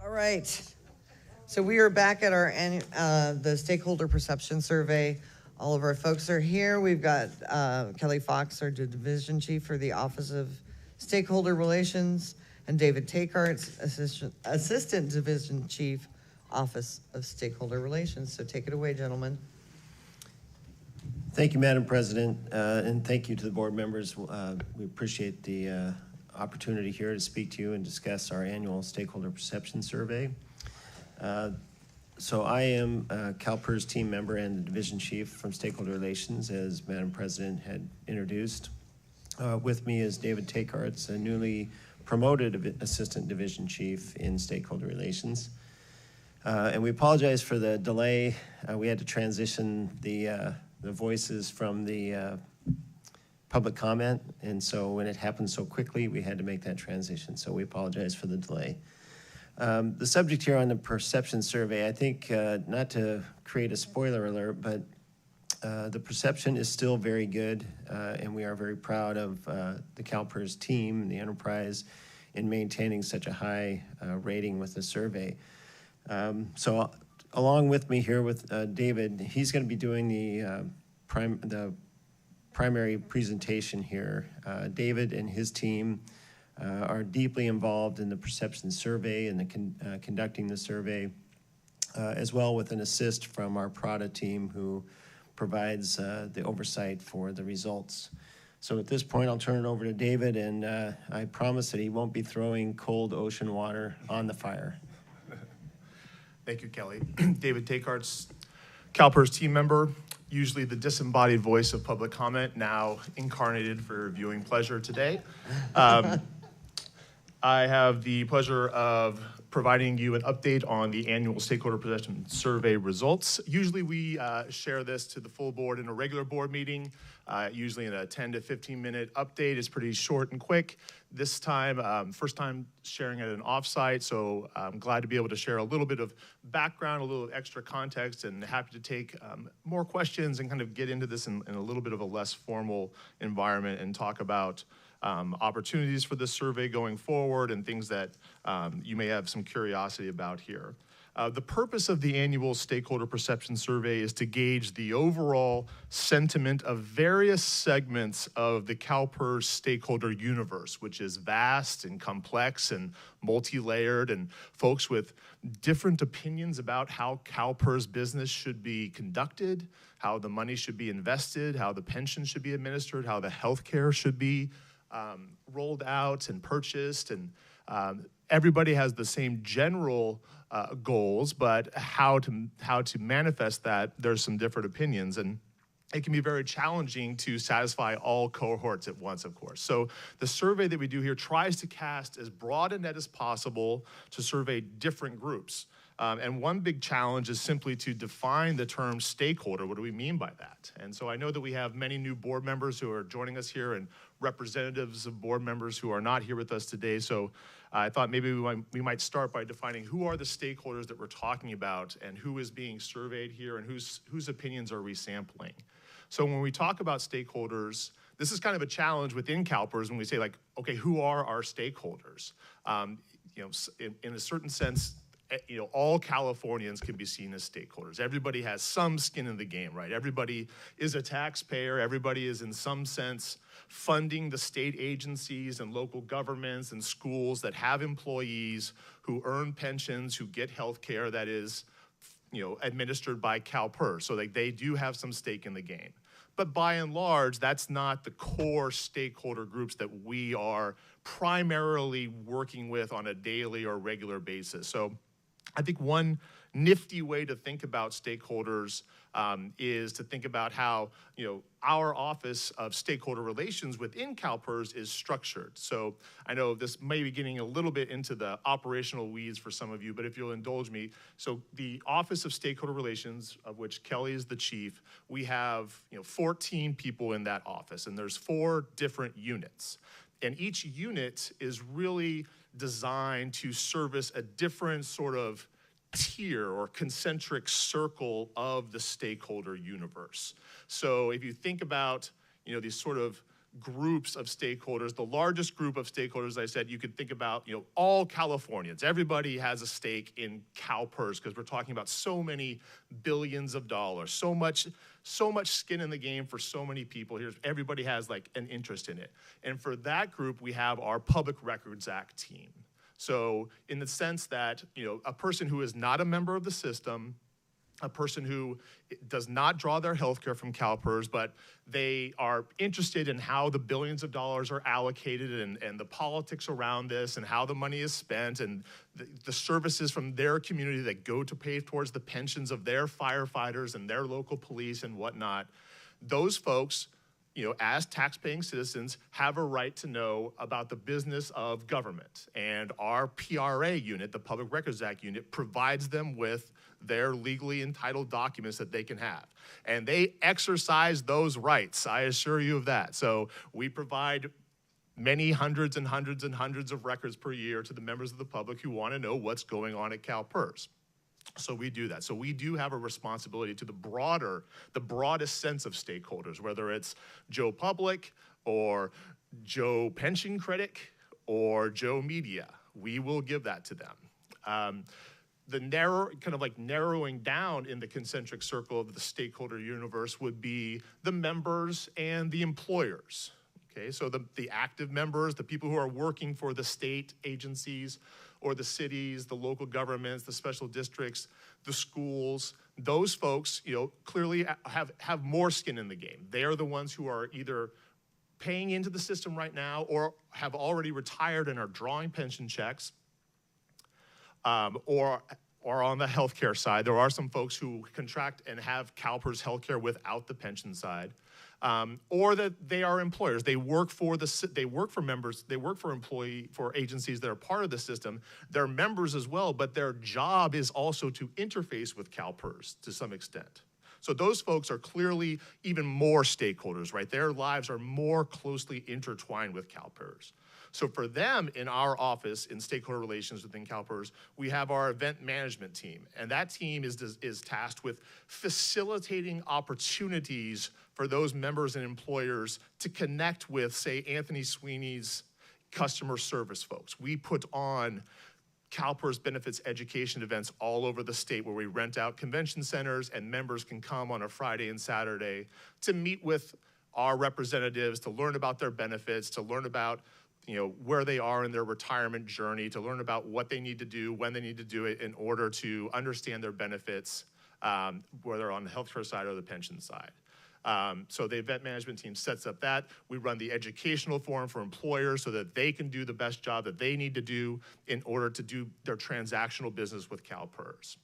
All right. So we are back at our the stakeholder perception survey. All of our folks are here. We've got Kelly Fox, our division chief for the Office of Stakeholder Relations, and David Takeart, assistant division chief, Office of Stakeholder Relations. So take it away, gentlemen. Thank you, Madam President, and thank you to the board members. We appreciate the opportunity here to speak to you and discuss our annual stakeholder perception survey. So I am a CalPERS team member and the division chief from Stakeholder Relations, as Madam President had introduced. With me is David Takeart, a newly promoted assistant division chief in Stakeholder Relations. And we apologize for the delay. We had to transition the voices from the public comment, and so when it happened so quickly, we had to make that transition, so we apologize for the delay. The subject here on the perception survey, I think, not to create a spoiler alert, but the perception is still very good, and we are very proud of the CalPERS team and the enterprise in maintaining such a high rating with the survey. So along with me here with David, he's going to be doing the primary presentation here. David and his team are deeply involved in the perception survey and conducting the survey, as well with an assist from our Prada team who provides the oversight for the results. So at this point, I'll turn it over to David, and I promise that he won't be throwing cold ocean water on the fire. Thank you, Kelly. David Takearts, CalPERS team member, usually the disembodied voice of public comment, now incarnated for your viewing pleasure today. I have the pleasure of providing you an update on the annual stakeholder perception survey results. Usually we share this to the full board in a regular board meeting, usually in a 10 to 15 minute update. It's pretty short and quick. This time, first time sharing at an offsite, so I'm glad to be able to share a little bit of background, a little extra context, and happy to take more questions and kind of get into this in a little bit of a less formal environment and talk about opportunities for this survey going forward and things that you may have some curiosity about here. The purpose of the annual stakeholder perception survey is to gauge the overall sentiment of various segments of the CalPERS stakeholder universe, which is vast and complex and multi-layered, and folks with different opinions about how CalPERS business should be conducted, how the money should be invested, how the pension should be administered, how the healthcare should be rolled out and purchased, and everybody has the same general goals, but how to manifest that, there's some different opinions, and it can be very challenging to satisfy all cohorts at once, of course. So the survey that we do here tries to cast as broad a net as possible to survey different groups. And one big challenge is simply to define the term stakeholder. What do we mean by that? And so I know that we have many new board members who are joining us here and representatives of board members who are not here with us today. So I thought maybe we might start by defining who are the stakeholders that we're talking about and who is being surveyed here and whose opinions are we sampling. So when we talk about stakeholders, this is kind of a challenge within CalPERS when we say, like, okay, who are our stakeholders? In a certain sense, all Californians can be seen as stakeholders. Everybody has some skin in the game, right? Everybody is a taxpayer. Everybody is in some sense funding the state agencies and local governments and schools that have employees who earn pensions, who get health care that is, administered by CalPERS. So they do have some stake in the game. But by and large, that's not the core stakeholder groups that we are primarily working with on a daily or regular basis. So I think one nifty way to think about stakeholders is to think about how our Office of Stakeholder Relations within CalPERS is structured. So I know this may be getting a little bit into the operational weeds for some of you, but if you'll indulge me, so the Office of Stakeholder Relations, of which Kelly is the chief, we have 14 people in that office, and there's 4 different units. And each unit is really designed to service a different sort of tier or concentric circle of the stakeholder universe. So if you think about, these sort of groups of stakeholders, the largest group of stakeholders, I said, you could think about, all Californians. Everybody has a stake in CalPERS because we're talking about so many billions of dollars, so much skin in the game for so many people here. Everybody has like an interest in it. And for that group, we have our Public Records Act team. So in the sense that, a person who is not a member of the system, a person who does not draw their health care from CalPERS, but they are interested in how the billions of dollars are allocated and the politics around this and how the money is spent and the services from their community that go to pay towards the pensions of their firefighters and their local police and whatnot. Those folks, as tax-paying citizens, have a right to know about the business of government. And our PRA unit, the Public Records Act unit, provides them with their legally entitled documents that they can have. And they exercise those rights, I assure you of that. So we provide many hundreds and hundreds and hundreds of records per year to the members of the public who want to know what's going on at CalPERS. So we do that. So we do have a responsibility to the broadest sense of stakeholders, whether it's Joe Public or Joe Pension Critic or Joe Media. We will give that to them. The narrowing down in the concentric circle of the stakeholder universe would be the members and the employers. Okay, so the active members, the people who are working for the state agencies or the cities, the local governments, the special districts, the schools, those folks, clearly have more skin in the game. They are the ones who are either paying into the system right now or have already retired and are drawing pension checks, or on the healthcare side. There are some folks who contract and have CalPERS healthcare without the pension side. Or that they are employers. They work for members, they work for agencies that are part of the system. They're members as well, but their job is also to interface with CalPERS to some extent. So those folks are clearly even more stakeholders, right? Their lives are more closely intertwined with CalPERS. So for them, in our office, in stakeholder relations within CalPERS, we have our event management team. And that team is tasked with facilitating opportunities for those members and employers to connect with, say, Anthony Sweeney's customer service folks. We put on CalPERS benefits education events all over the state where we rent out convention centers and members can come on a Friday and Saturday to meet with our representatives, to learn about their benefits, to learn about where they are in their retirement journey, to learn about what they need to do, when they need to do it in order to understand their benefits, whether on the healthcare side or the pension side. So the event management team sets up that. We run the educational forum for employers so that they can do the best job that they need to do in order to do their transactional business with CalPERS.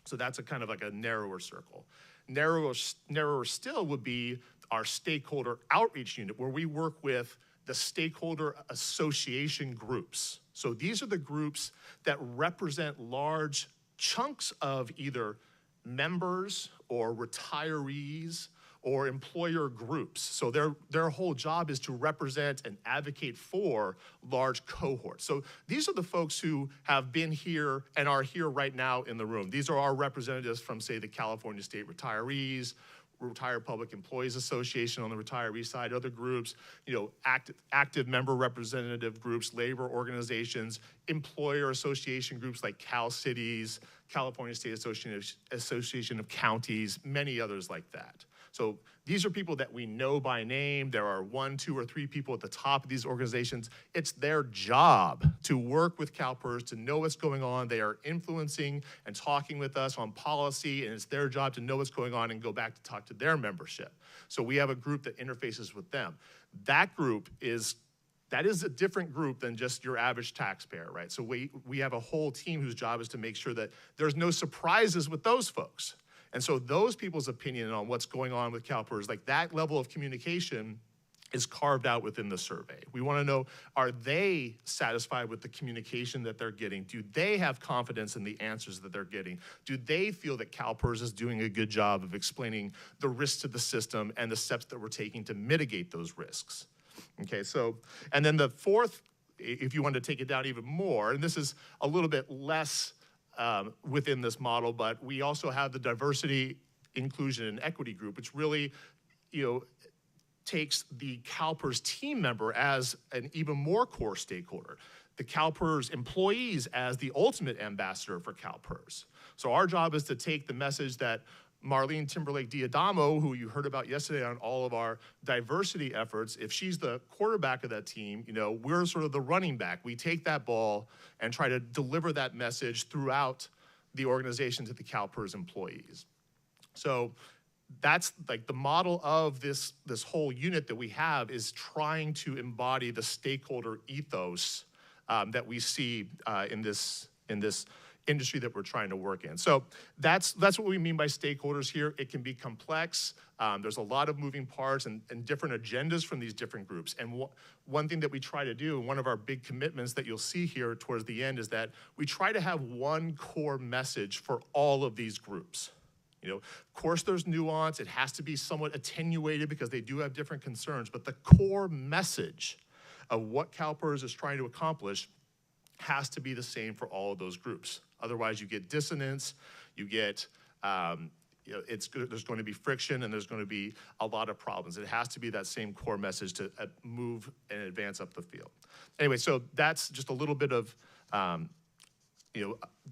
So that's a kind of like a narrower circle. Narrower still would be our stakeholder outreach unit, where we work with the stakeholder association groups. So these are the groups that represent large chunks of either members or retirees or employer groups. So their whole job is to represent and advocate for large cohorts. So these are the folks who have been here and are here right now in the room. These are our representatives from, say, the California State Retirees, Retired Public Employees Association on the retiree side, other groups, active member representative groups, labor organizations, employer association groups like Cal Cities, California State Association of Counties, many others like that. So these are people that we know by name. There are 1, 2, or 3 people at the top of these organizations. It's their job to work with CalPERS, to know what's going on. They are influencing and talking with us on policy, and it's their job to know what's going on and go back to talk to their membership. So we have a group that interfaces with them. That is a different group than just your average taxpayer, right? So we have a whole team whose job is to make sure that there's no surprises with those folks. And so those people's opinion on what's going on with CalPERS, like that level of communication is carved out within the survey. We want to know, are they satisfied with the communication that they're getting? Do they have confidence in the answers that they're getting? Do they feel that CalPERS is doing a good job of explaining the risks to the system and the steps that we're taking to mitigate those risks? Okay, so, and then the fourth, if you want to take it down even more, and this is a little bit less within this model, but we also have the diversity, inclusion, and equity group, which really, takes the CalPERS team member as an even more core stakeholder. The CalPERS employees as the ultimate ambassador for CalPERS. So our job is to take the message that Marlene Timberlake Diadamo, who you heard about yesterday on all of our diversity efforts, if she's the quarterback of that team, we're sort of the running back. We take that ball and try to deliver that message throughout the organization to the CalPERS employees. So that's like the model of this whole unit that we have is trying to embody the stakeholder ethos that we see in this industry that we're trying to work in. So that's what we mean by stakeholders here. It can be complex. There's a lot of moving parts and different agendas from these different groups. And one thing that we try to do, and one of our big commitments that you'll see here towards the end, is that we try to have one core message for all of these groups. Of course, there's nuance. It has to be somewhat attenuated because they do have different concerns. But the core message of what CalPERS is trying to accomplish has to be the same for all of those groups. Otherwise, you get dissonance, you get, there's going to be friction, and there's going to be a lot of problems. It has to be that same core message to move and advance up the field. Anyway, so that's just a little bit of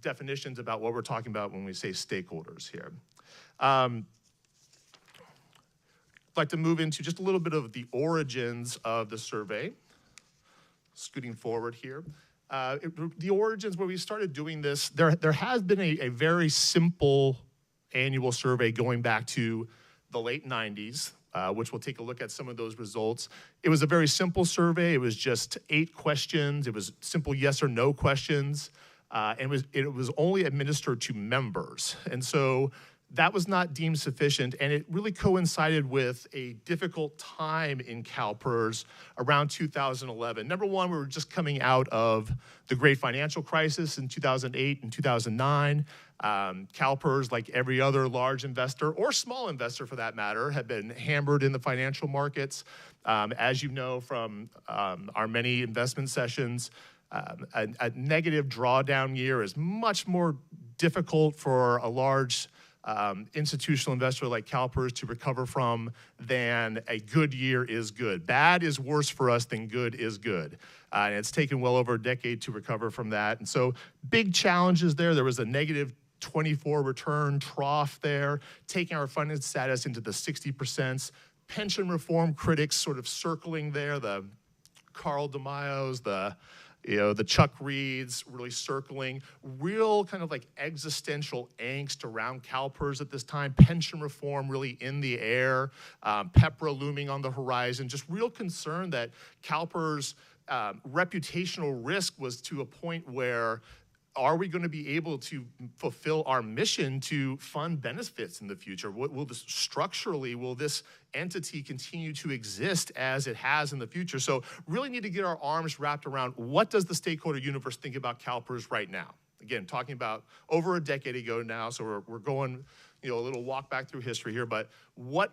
definitions about what we're talking about when we say stakeholders here. I'd like to move into just a little bit of the origins of the survey. Scooting forward here. The origins, where we started doing this, there has been a very simple annual survey going back to the late 90s, which we'll take a look at some of those results. It was a very simple survey. It was just 8 questions. It was simple yes or no questions. And it was only administered to members. And so that was not deemed sufficient, and it really coincided with a difficult time in CalPERS around 2011. Number one, we were just coming out of the great financial crisis in 2008 and 2009. CalPERS, like every other large investor, or small investor for that matter, had been hammered in the financial markets. As you know from our many investment sessions, a negative drawdown year is much more difficult for a large institutional investor like CalPERS to recover from than a good year is good. Bad is worse for us than good is good. And it's taken well over a decade to recover from that. And so big challenges there. There was a negative 24 return trough there, taking our funded status into the 60%. Pension reform critics sort of circling there, the Carl DeMaios, the Chuck Reeds really circling, real kind of like existential angst around CalPERS at this time, pension reform really in the air, PEPRA looming on the horizon, just real concern that CalPERS' reputational risk was to a point where, are we going to be able to fulfill our mission to fund benefits in the future? Structurally, will this entity continue to exist as it has in the future? So really need to get our arms wrapped around, what does the stakeholder universe think about CalPERS right now? Again, talking about over a decade ago now, so we're going a little walk back through history here, but what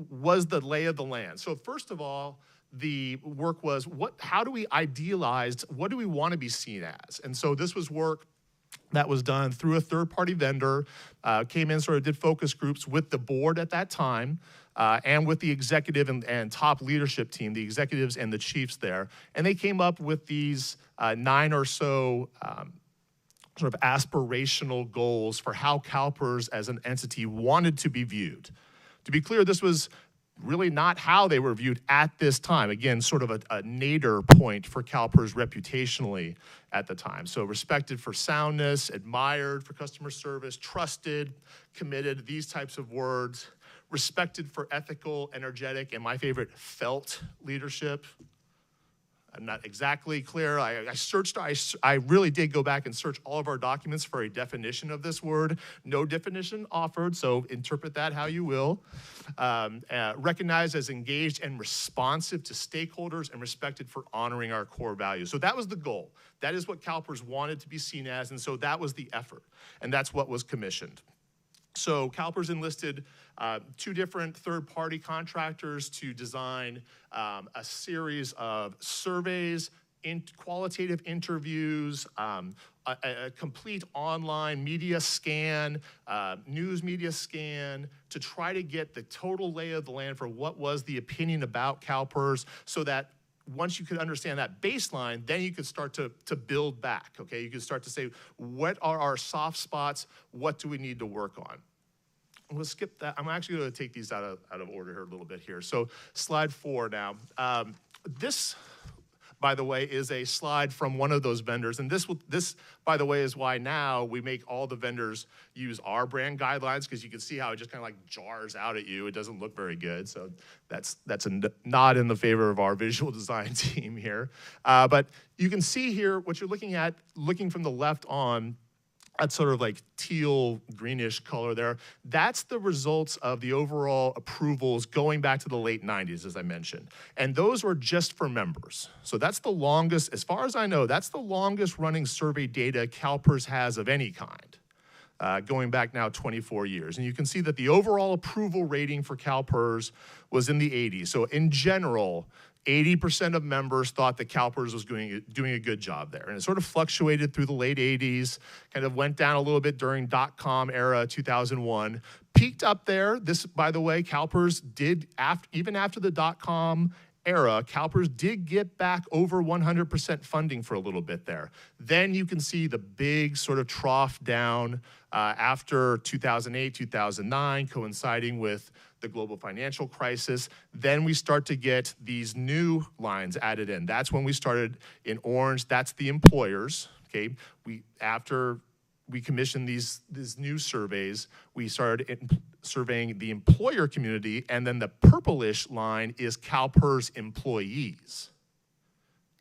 was the lay of the land? So first of all, the work was, how do we idealize, what do we want to be seen as? And so this was work that was done through a third-party vendor, came in, sort of did focus groups with the board at that time, and with the executive and top leadership team, the executives and the chiefs there. And they came up with these 9 or so sort of aspirational goals for how CalPERS as an entity wanted to be viewed. To be clear, this was really not how they were viewed at this time. Again, sort of a nadir point for CalPERS reputationally at the time. So respected for soundness, admired for customer service, trusted, committed, these types of words. Respected for ethical, energetic, and my favorite, felt leadership. I'm not exactly clear. I really did go back and search all of our documents for a definition of this word. No definition offered, so interpret that how you will. Recognized as engaged and responsive to stakeholders and respected for honoring our core values. So that was the goal. That is what CalPERS wanted to be seen as, and so that was the effort, and that's what was commissioned. So CalPERS enlisted 2 different third-party contractors to design a series of surveys, qualitative interviews, a complete online media scan, news media scan, to try to get the total lay of the land for what was the opinion about CalPERS, so that once you could understand that baseline, then you could start to build back, okay? You could start to say, what are our soft spots? What do we need to work on? We'll skip that. I'm actually going to take these out of order here a little bit here. So slide 4 now. This, by the way, is a slide from one of those vendors. And this, by the way, is why now we make all the vendors use our brand guidelines, because you can see how it just kind of like jars out at you. It doesn't look very good. So that's a nod in the favor of our visual design team here. But you can see here what you're looking at, looking from the left on, that sort of like teal greenish color there. That's the results of the overall approvals going back to the late 90s, as I mentioned. And those were just for members. So that's the longest, as far as I know, that's the longest running survey data CalPERS has of any kind, going back now 24 years. And you can see that the overall approval rating for CalPERS was in the 80s. So in general, 80% of members thought that CalPERS was doing a good job there. And it sort of fluctuated through the late 80s, kind of went down a little bit during .com era, 2001. Peaked up there. This, by the way, CalPERS did, even after the .com era, CalPERS did get back over 100% funding for a little bit there. Then you can see the big sort of trough down after 2008, 2009, coinciding with the global financial crisis. Then we start to get these new lines added in. That's when we started in orange. That's the employers. Okay, after we commissioned these new surveys, we started surveying the employer community, and then the purplish line is CalPERS employees.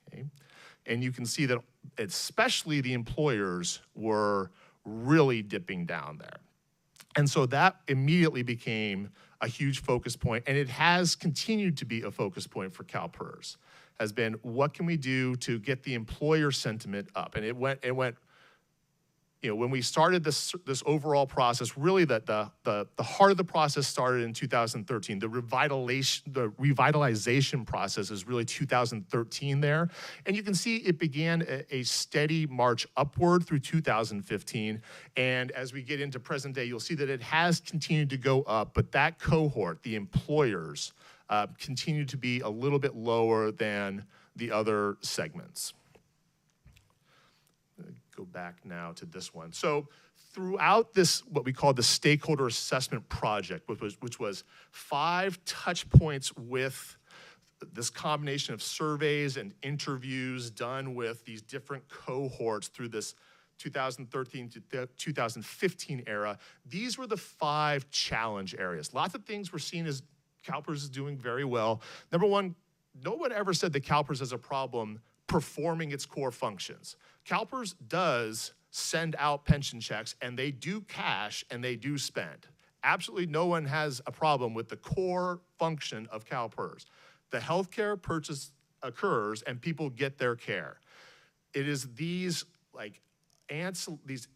Okay, and you can see that especially the employers were really dipping down there. And so that immediately became a huge focus point, and it has continued to be a focus point for CalPERS, has been what can we do to get the employer sentiment up? And it went, you know, when we started this overall process, really the heart of the process started in 2013. The revitalization process is really 2013 there. And you can see it began a steady march upward through 2015. And as we get into present day, you'll see that it has continued to go up, but that cohort, the employers, continue to be a little bit lower than the other segments. Go back now to this one. So throughout this, what we call the stakeholder assessment project, which was 5 touch points with this combination of surveys and interviews done with these different cohorts through this 2013 to 2015 era, these were the 5 challenge areas. Lots of things were seen as CalPERS is doing very well. Number one, no one ever said that CalPERS has a problem performing its core functions. CalPERS does send out pension checks, and they do cash, and they do spend. Absolutely no one has a problem with the core function of CalPERS. The healthcare purchase occurs, and people get their care. It is these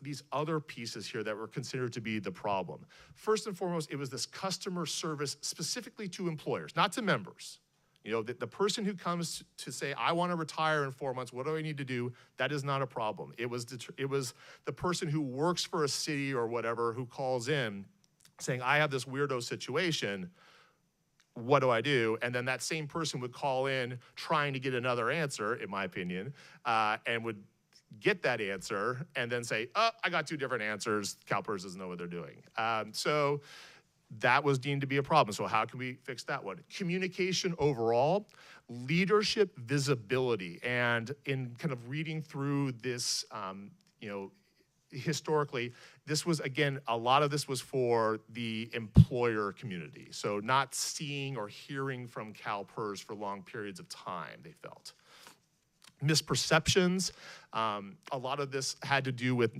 these other pieces here that were considered to be the problem. First and foremost, it was this customer service specifically to employers, not to members. You know, the person who comes to say, I want to retire in 4 months, what do I need to do? That is not a problem. It was the person who works for a city or whatever who calls in saying, I have this weirdo situation, what do I do? And then that same person would call in trying to get another answer, in my opinion, and would get that answer and then say, oh, I got 2 different answers. CalPERS doesn't know what they're doing. So that was deemed to be a problem. So how can we fix that one? Communication overall, leadership visibility. And in kind of reading through this, you know, historically, this was, again, a lot of this was for the employer community. So not seeing or hearing from CalPERS for long periods of time, they felt. Misperceptions, a lot of this had to do with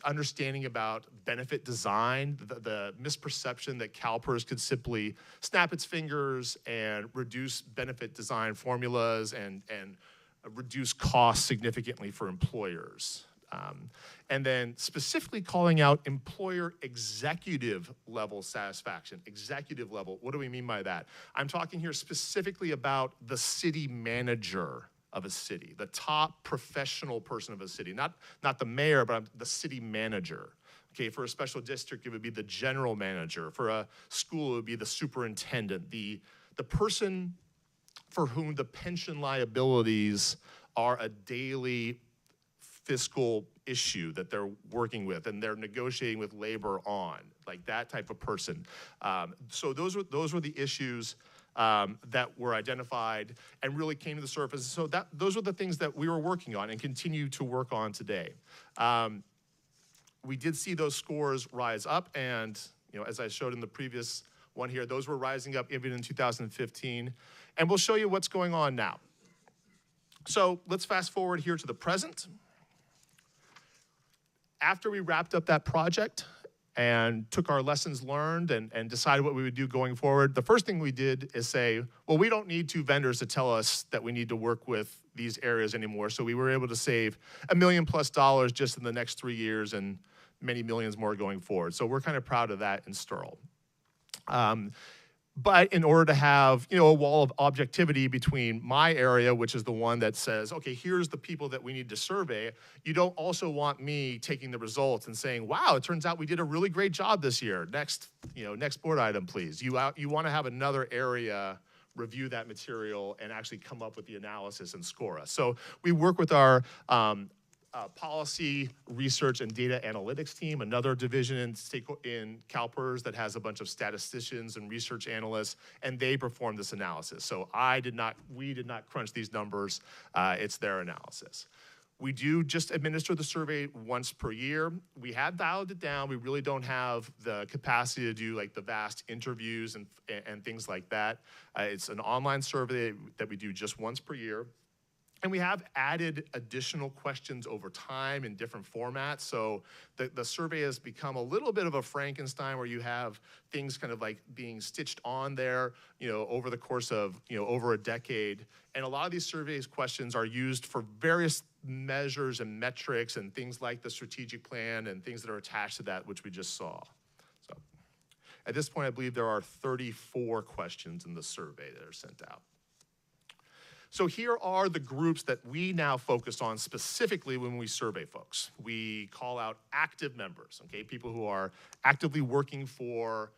understanding about benefit design, the misperception that CalPERS could simply snap its fingers and reduce benefit design formulas and reduce costs significantly for employers. And then specifically calling out employer executive level satisfaction. Executive level, what do we mean by that? I'm talking here specifically about the city manager of a city, the top professional person of a city, not the mayor, but the city manager. Okay, for a special district, it would be the general manager. For a school, it would be the superintendent, the person for whom the pension liabilities are a daily fiscal issue that they're working with and they're negotiating with labor on, like that type of person. So those were the issues that were identified and really came to the surface. So those were the things that we were working on and continue to work on today. We did see those scores rise up, and you know, as I showed in the previous one here, those were rising up even in 2015. And we'll show you what's going on now. So let's fast forward here to the present. After we wrapped up that project and took our lessons learned and decided what we would do going forward, the first thing we did is say, well, we don't need 2 vendors to tell us that we need to work with these areas anymore. So we were able to save $1 million+ just in the next 3 years and many millions more going forward. So we're kind of proud of that in Sterl. But in order to have, you know, a wall of objectivity between my area, which is the one that says, okay, here's the people that we need to survey, you don't also want me taking the results and saying, wow, it turns out we did a really great job this year. Next board item, please. You want to have another area review that material and actually come up with the analysis and score us. So we work with our policy, research, and data analytics team, another division in CalPERS that has a bunch of statisticians and research analysts, and they perform this analysis. So we did not crunch these numbers, it's their analysis. We do just administer the survey once per year. We have dialed it down. We really don't have the capacity to do like the vast interviews and things like that. It's an online survey that we do just once per year. And we have added additional questions over time in different formats. So the survey has become a little bit of a Frankenstein where you have things kind of like being stitched on there, over the course of, over a decade. And a lot of these surveys questions are used for various measures and metrics and things like the strategic plan and things that are attached to that, which we just saw. So at this point, I believe there are 34 questions in the survey that are sent out. So here are the groups that we now focus on specifically when we survey folks. We call out active members, okay? People who are actively working for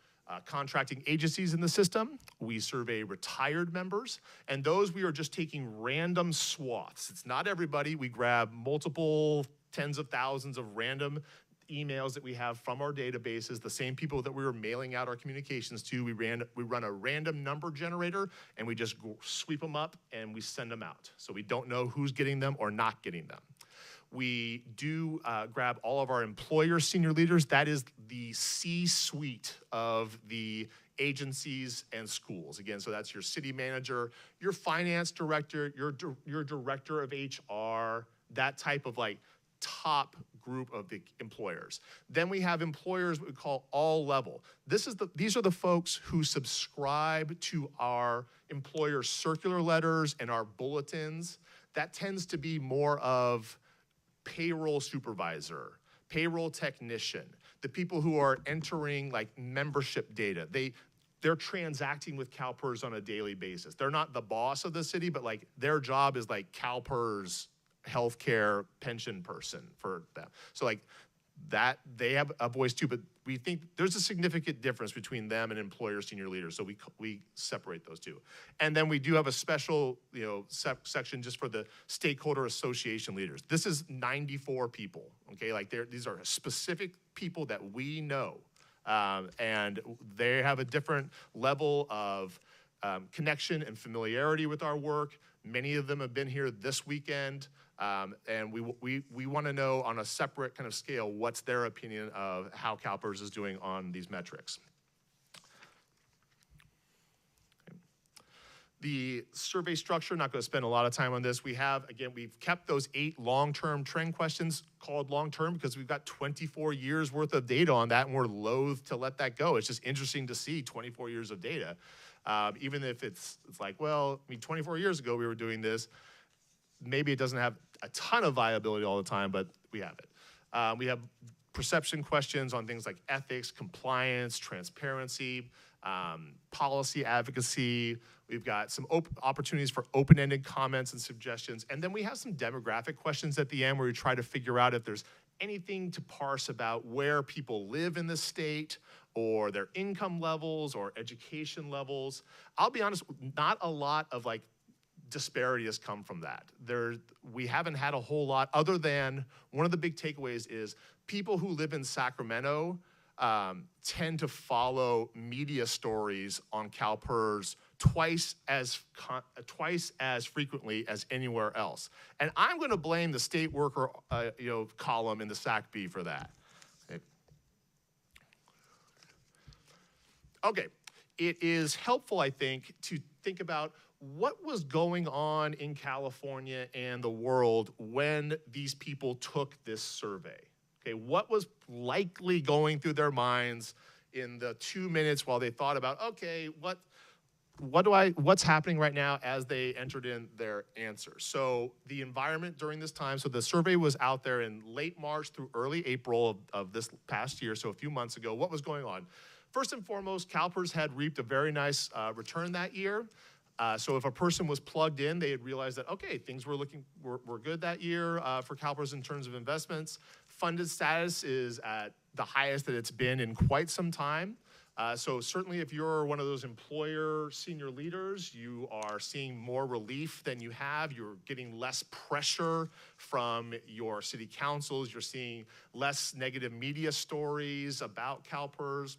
contracting agencies in the system. We survey retired members, and those we are just taking random swaths. It's not everybody. We grab multiple tens of thousands of random emails that we have from our databases, the same people that we were mailing out our communications to. We run a random number generator, and we just sweep them up and we send them out. So we don't know who's getting them or not getting them. We do grab all of our employer senior leaders. That is the C-suite of the agencies and schools. Again, so that's your city manager, your finance director, your director of HR, that type of like top group of the employers. Then we have employers we call all level. These are the folks who subscribe to our employer circular letters and our bulletins. That tends to be more of payroll supervisor, payroll technician, the people who are entering like membership data. They're transacting with CalPERS on a daily basis. They're not the boss of the city, but like their job is like CalPERS healthcare pension person for them. So like that, they have a voice too, but we think there's a significant difference between them and employer senior leaders. So we separate those two. And then we do have a special, section just for the stakeholder association leaders. This is 94 people, okay? Like these are specific people that we know. And they have a different level of connection and familiarity with our work. Many of them have been here this weekend, and we want to know on a separate kind of scale what's their opinion of how CalPERS is doing on these metrics. Okay. The survey structure, not going to spend a lot of time on this. We've kept those 8 long-term trend questions called long-term because we've got 24 years worth of data on that, and we're loath to let that go. It's just interesting to see 24 years of data. Even if it's like, well, 24 years ago we were doing this, maybe it doesn't have a ton of viability all the time, but we have it. We have perception questions on things like ethics, compliance, transparency, policy advocacy. We've got some opportunities for open-ended comments and suggestions. And then we have some demographic questions at the end where we try to figure out if there's anything to parse about where people live in the state or their income levels or education levels. I'll be honest, not a lot of like disparity has come from that. We haven't had a whole lot other than one of the big takeaways is people who live in Sacramento tend to follow media stories on CalPERS twice as frequently as anywhere else. And I'm going to blame the state worker column in the SACB for that. Okay, it is helpful, I think, to think about what was going on in California and the world when these people took this survey. Okay, what was likely going through their minds in the 2 minutes while they thought about, okay, what's happening right now as they entered in their answers. So the environment during this time, so the survey was out there in late March through early April of this past year, so a few months ago. What was going on? First and foremost, CalPERS had reaped a very nice return that year. So if a person was plugged in, they had realized that, okay, things were good that year for CalPERS in terms of investments. Funded status is at the highest that it's been in quite some time. So certainly if you're one of those employer senior leaders, you are seeing more relief than you have. You're getting less pressure from your city councils. You're seeing less negative media stories about CalPERS.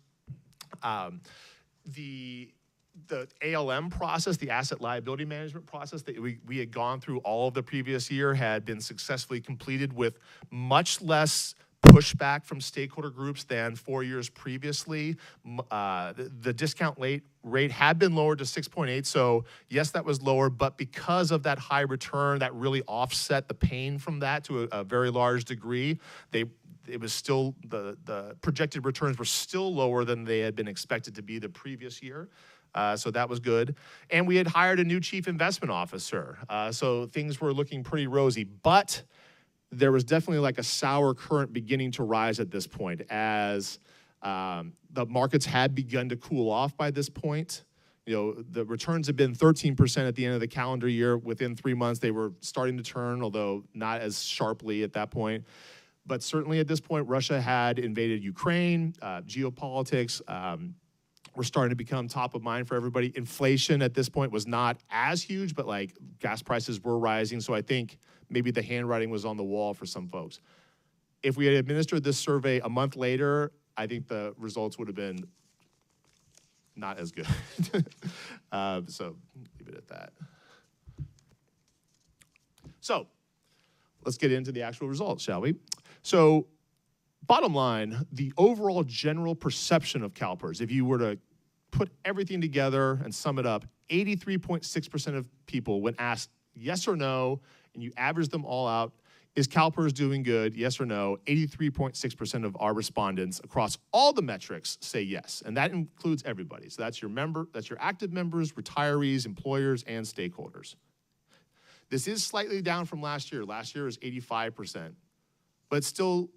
The ALM process, the asset liability management process that we had gone through all of the previous year had been successfully completed with much less pushback from stakeholder groups than 4 years previously. The discount rate had been lowered to 6.8, so yes, that was lower, but because of that high return, that really offset the pain from that to a very large degree. It was still, the projected returns were still lower than they had been expected to be the previous year. So that was good. And we had hired a new chief investment officer. So things were looking pretty rosy, but there was definitely like a sour current beginning to rise at this point as the markets had begun to cool off by this point. You know, the returns had been 13% at the end of the calendar year. Within 3 months, they were starting to turn, although not as sharply at that point. But certainly at this point, Russia had invaded Ukraine, geopolitics, were starting to become top of mind for everybody. Inflation at this point was not as huge, but like gas prices were rising. So I think maybe the handwriting was on the wall for some folks. If we had administered this survey a month later, I think the results would have been not as good. So leave it at that. So let's get into the actual results, shall we? So bottom line, the overall general perception of CalPERS, if you were to put everything together and sum it up, 83.6% of people, when asked yes or no, and you average them all out, is CalPERS doing good, yes or no? 83.6% of our respondents across all the metrics say yes, and that includes everybody. So that's your active members, retirees, employers, and stakeholders. This is slightly down from last year. Last year was 85%, but it's still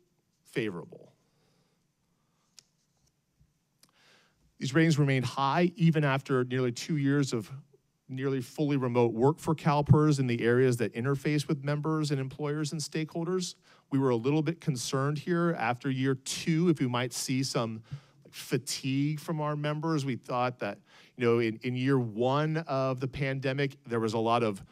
favorable. These ratings remained high even after nearly 2 years of nearly fully remote work for CalPERS in the areas that interface with members and employers and stakeholders. We were a little bit concerned here after year 2 if we might see some fatigue from our members. We thought that, you know, in year 1 of the pandemic, there was a lot of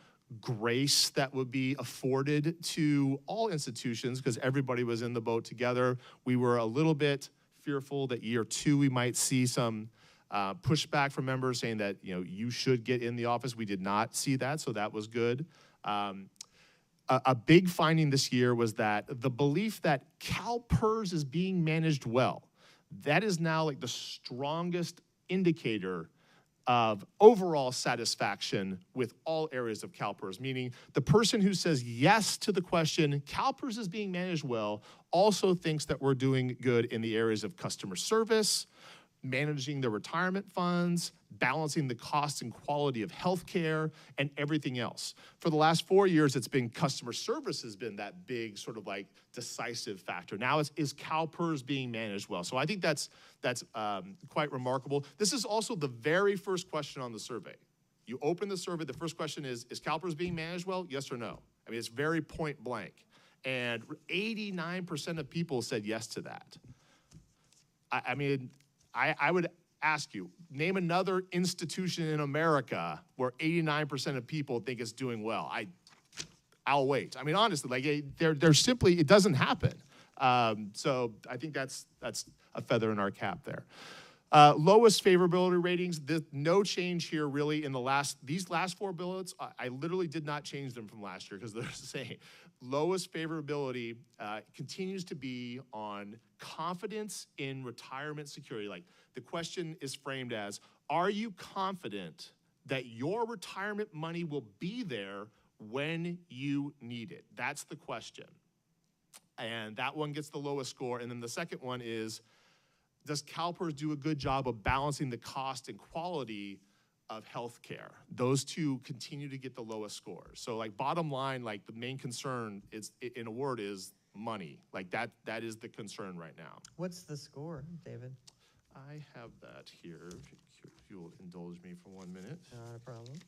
grace that would be afforded to all institutions because everybody was in the boat together. We were a little bit fearful that year 2 we might see some pushback from members saying that, you know, you should get in the office. We did not see that, so that was good. A big finding this year was that the belief that CalPERS is being managed well, that is now like the strongest indicator of overall satisfaction with all areas of CalPERS, meaning the person who says yes to the question, CalPERS is being managed well, also thinks that we're doing good in the areas of customer service, managing the retirement funds, balancing the cost and quality of healthcare, and everything else. For the last 4 years, it's been customer service has been that big sort of like decisive factor. Now is CalPERS being managed well? So I think that's quite remarkable. This is also the very first question on the survey. You open the survey, the first question is CalPERS being managed well? Yes or no? I mean, it's very point blank. And 89% of people said yes to that. I mean, I would ask you, name another institution in America where 89% of people think it's doing well. I'll wait. I mean, honestly, like they're simply, it doesn't happen. So I think that's a feather in our cap there. Lowest favorability ratings, no change here really in these last 4 bullets. I literally did not change them from last year because they're the same. Lowest favorability continues to be on confidence in retirement security. Like the question is framed as, are you confident that your retirement money will be there when you need it? That's the question. And that one gets the lowest score. And then the second one is, does CalPERS do a good job of balancing the cost and quality of healthcare? Those two continue to get the lowest scores. So like bottom line, like the main concern is, in a word, is money. Like that is the concern right now. What's the score, David? I have that here, if you'll indulge me for 1 minute. Not a problem.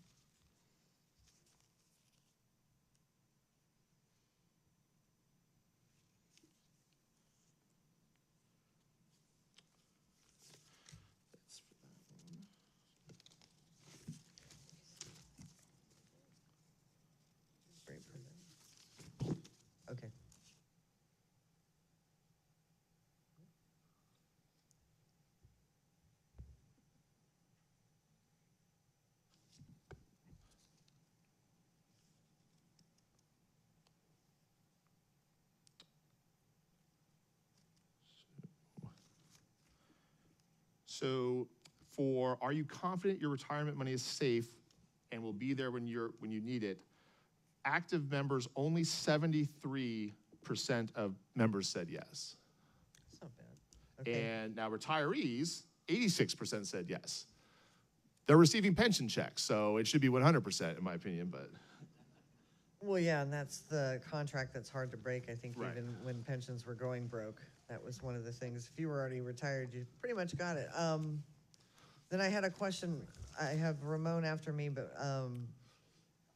So are you confident your retirement money is safe and will be there when you need it? Active members, only 73% of members said yes. That's not bad. Okay. And now retirees, 86% said yes. They're receiving pension checks, so it should be 100% in my opinion, but. Well, yeah, and that's the contract that's hard to break. I think Right. even when pensions were going broke, that was one of the things. If you were already retired, you pretty much got it. Then I had a question. I have Ramon after me, but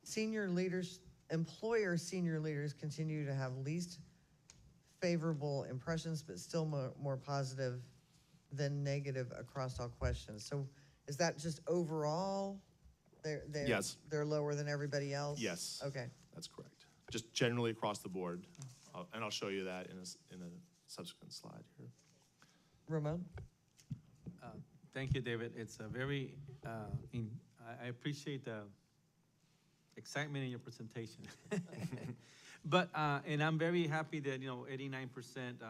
senior leaders, employer senior leaders continue to have least favorable impressions, but still more positive than negative across all questions. So is that just overall? Yes. They're lower than everybody else? Yes. Okay. That's correct. Just generally across the board. And I'll show you that in a subsequent slide here. Ramon? Thank you, David. It's a very, I appreciate the excitement in your presentation. But, and I'm very happy that, 89%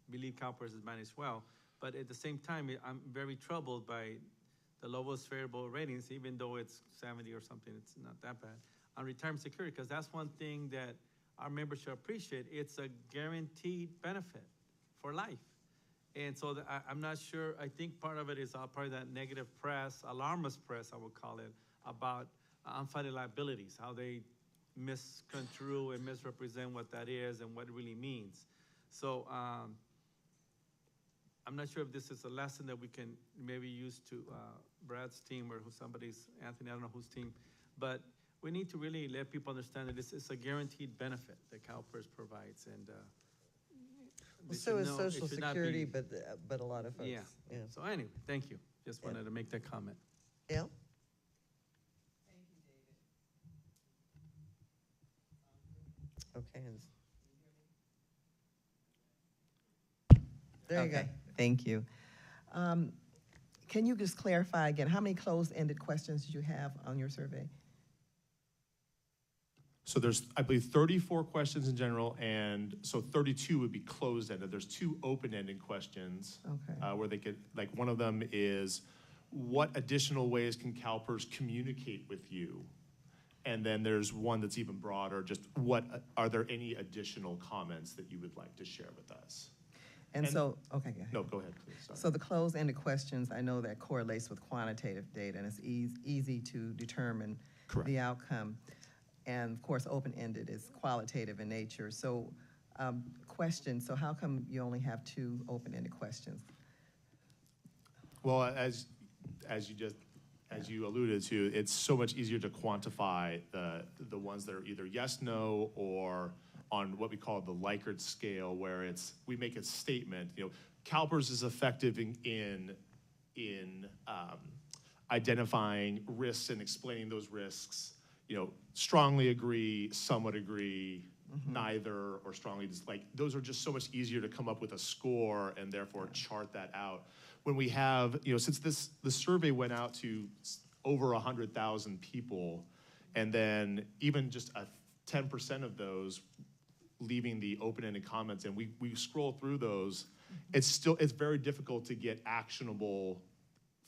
believe CalPERS is managed well. But at the same time, I'm very troubled by the lowest favorable ratings, even though it's 70 or something, it's not that bad, on retirement security, because that's one thing that our members should appreciate. It's a guaranteed benefit for life. And so I'm not sure, I think part of it is probably that negative press, alarmist press, I would call it, about unfunded liabilities, how they misconstrue and misrepresent what that is and what it really means. So I'm not sure if this is a lesson that we can maybe use to Brad's team or somebody's, Anthony, I don't know whose team, but we need to really let people understand that this is a guaranteed benefit that CalPERS provides. And So is Social Security, but a lot of folks. Yeah. So anyway, thank you. Just wanted to make that comment. Gail? Thank you, David. Okay. There you go. Thank you. Can you just clarify again, how many closed-ended questions did you have on your survey? So there's, I believe, 34 questions in general, and so 32 would be closed-ended. There's 2 open-ended questions. Okay. Where they could, like one of them is, what additional ways can CalPERS communicate with you? And then there's one that's even broader, just are there any additional comments that you would like to share with us? And so, okay, go ahead. No, go ahead, please, sorry. So the closed-ended questions, I know that correlates with quantitative data, and it's easy to determine the outcome. And of course, open-ended is qualitative in nature. So question, so how come you only have 2 open-ended questions? Well, as you alluded to, it's so much easier to quantify the ones that are either yes, no, or on what we call the Likert scale, where we make a statement. CalPERS is effective in identifying risks and explaining those risks. Strongly agree, somewhat agree, neither, or strongly dislike. Those are just so much easier to come up with a score and therefore chart that out. When we have, since the survey went out to over 100,000 people, and then even just 10% of those leaving the open-ended comments, and we scroll through those, it's very difficult to get actionable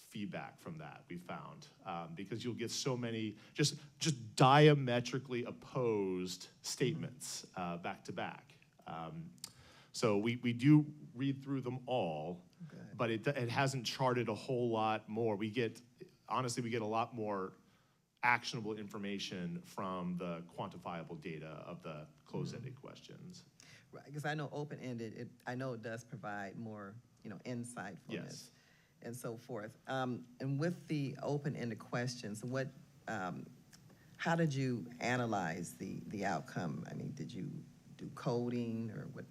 feedback from that, we found, because you'll get so many just diametrically opposed statements back to back. So we do read through them all, but it hasn't charted a whole lot more. Honestly, we get a lot more actionable information from the quantifiable data of the closed-ended questions. Right, because I know open-ended, I know it does provide more, insightfulness. Yes. And so forth. And with the open-ended questions, how did you analyze the outcome? I mean, did you do coding or what?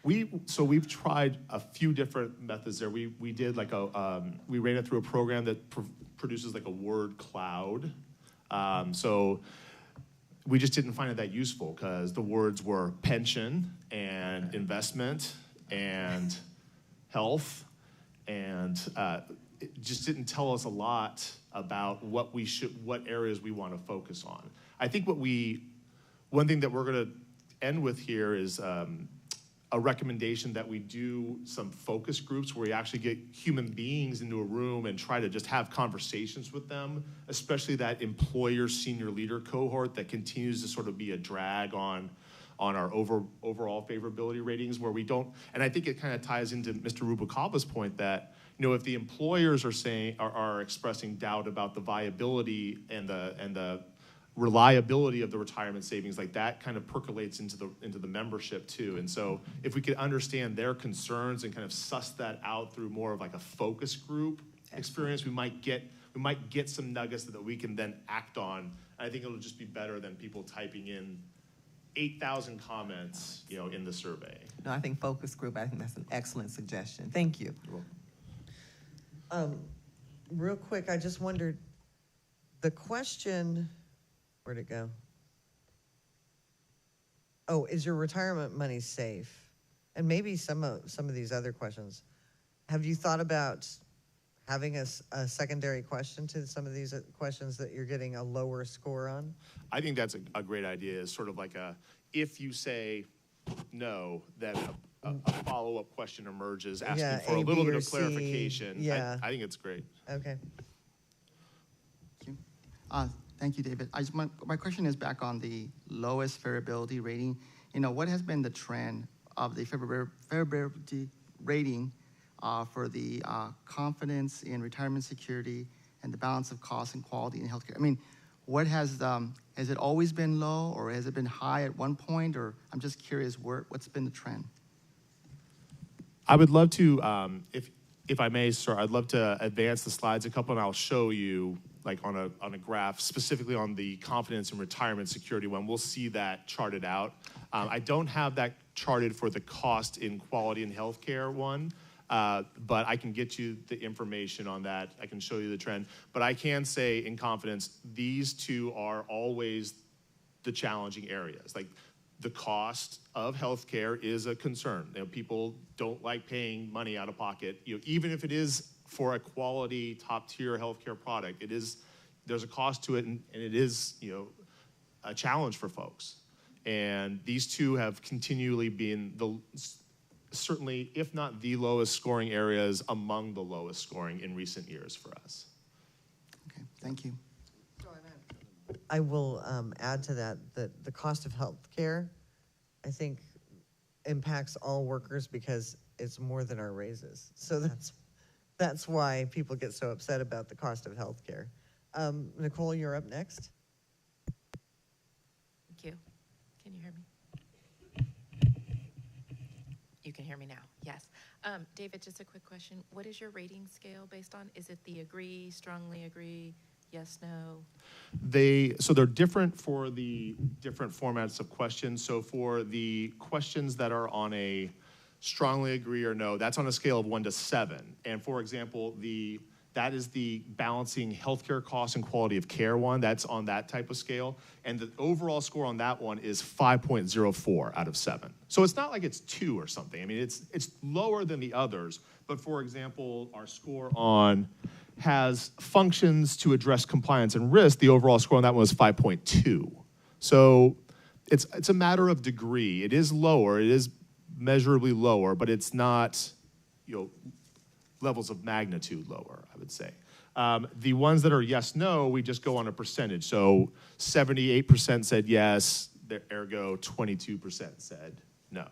We've tried a few different methods there. We did we ran it through a program that produces like a word cloud. So we just didn't find it that useful because the words were pension and investment and health, and it just didn't tell us a lot about what areas we want to focus on. I think one thing that we're going to end with here is a recommendation that we do some focus groups where we actually get human beings into a room and try to just have conversations with them, especially that employer senior leader cohort that continues to sort of be a drag on our overall favorability ratings, where we don't, and I think it kind of ties into Mr. Rubalcaba's point that, if the employers are expressing doubt about the viability and the reliability of the retirement savings, like that kind of percolates into the membership too. And so if we could understand their concerns and kind of suss that out through more of like a focus group experience, we might get some nuggets that we can then act on. I think it'll just be better than people typing in 8,000 comments, in the survey. No, I think focus group, I think that's an excellent suggestion. Thank you. Real quick, I just wondered, the question, where'd it go? Oh, is your retirement money safe? And maybe some of these other questions. Have you thought about having a secondary question to some of these questions that you're getting a lower score on? I think that's a great idea. It's sort of like if you say no, then a follow-up question emerges asking for a little bit of clarification. Yeah. I think it's great. Okay. Thank you, David. My question is back on the lowest favorability rating. What has been the trend of the favorability rating for the confidence in retirement security and the balance of cost and quality in healthcare? I mean, what has it always been low, or has it been high at one point? Or I'm just curious, what's been the trend? I would love to, if I may, sir, I'd love to advance the slides a couple, and I'll show you, like on a graph, specifically on the confidence in retirement security one. We'll see that charted out. I don't have that charted for the cost in quality in healthcare one, but I can get you the information on that. I can show you the trend. But I can say in confidence, these two are always the challenging areas. Like, the cost of healthcare is a concern. People don't like paying money out of pocket. Even if it is for a quality, top-tier healthcare product, there's a cost to it, and it is, a challenge for folks. And these two have continually been certainly, if not the lowest scoring areas, among the lowest scoring in recent years for us. Okay, thank you. I will add to that the cost of health care, I think, impacts all workers because it's more than our raises. So that's why people get so upset about the cost of health care. Nicole, you're up next. Thank you. Can you hear me? You can hear me now, yes. David, just a quick question. What is your rating scale based on? Is it the agree, strongly agree, yes, no? So they're different for the different formats of questions. So for the questions that are on a strongly agree or no, that's on a scale of 1 to 7. And for example, that is the balancing healthcare costs and quality of care one. That's on that type of scale. And the overall score on that one is 5.04 out of 7. So it's not like it's 2 or something. I mean, it's lower than the others. But for example, our score on has functions to address compliance and risk. The overall score on that one was 5.2. So it's a matter of degree. It is lower. It is measurably lower, but it's not, levels of magnitude lower, I would say. The ones that are yes, no, we just go on a percentage. So 78% said yes, ergo 22% said no.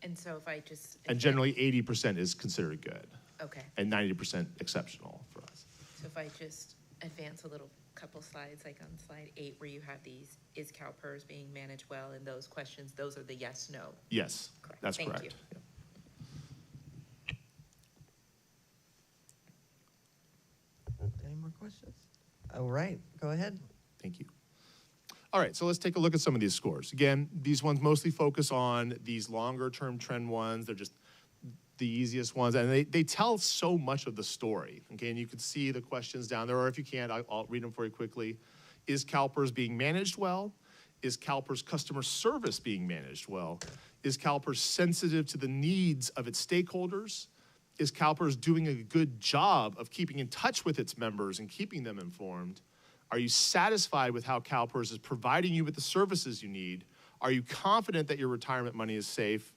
And so if I just... And generally 80% is considered good. Okay. And 90% exceptional for us. So if I just advance a couple slides, like on slide 8, where you have these, is CalPERS being managed well? And those questions, those are the yes, no. Yes, correct. That's Thank correct. You. Yeah. Any more questions? All right, go ahead. Thank you. All right, so let's take a look at some of these scores. Again, these ones mostly focus on these longer-term trend ones. They're just the easiest ones, and they tell so much of the story, okay? And you can see the questions down there, or if you can't, I'll read them for you quickly. Is CalPERS being managed well? Is CalPERS customer service being managed well? Is CalPERS sensitive to the needs of its stakeholders? Is CalPERS doing a good job of keeping in touch with its members and keeping them informed? Are you satisfied with how CalPERS is providing you with the services you need? Are you confident that your retirement money is safe?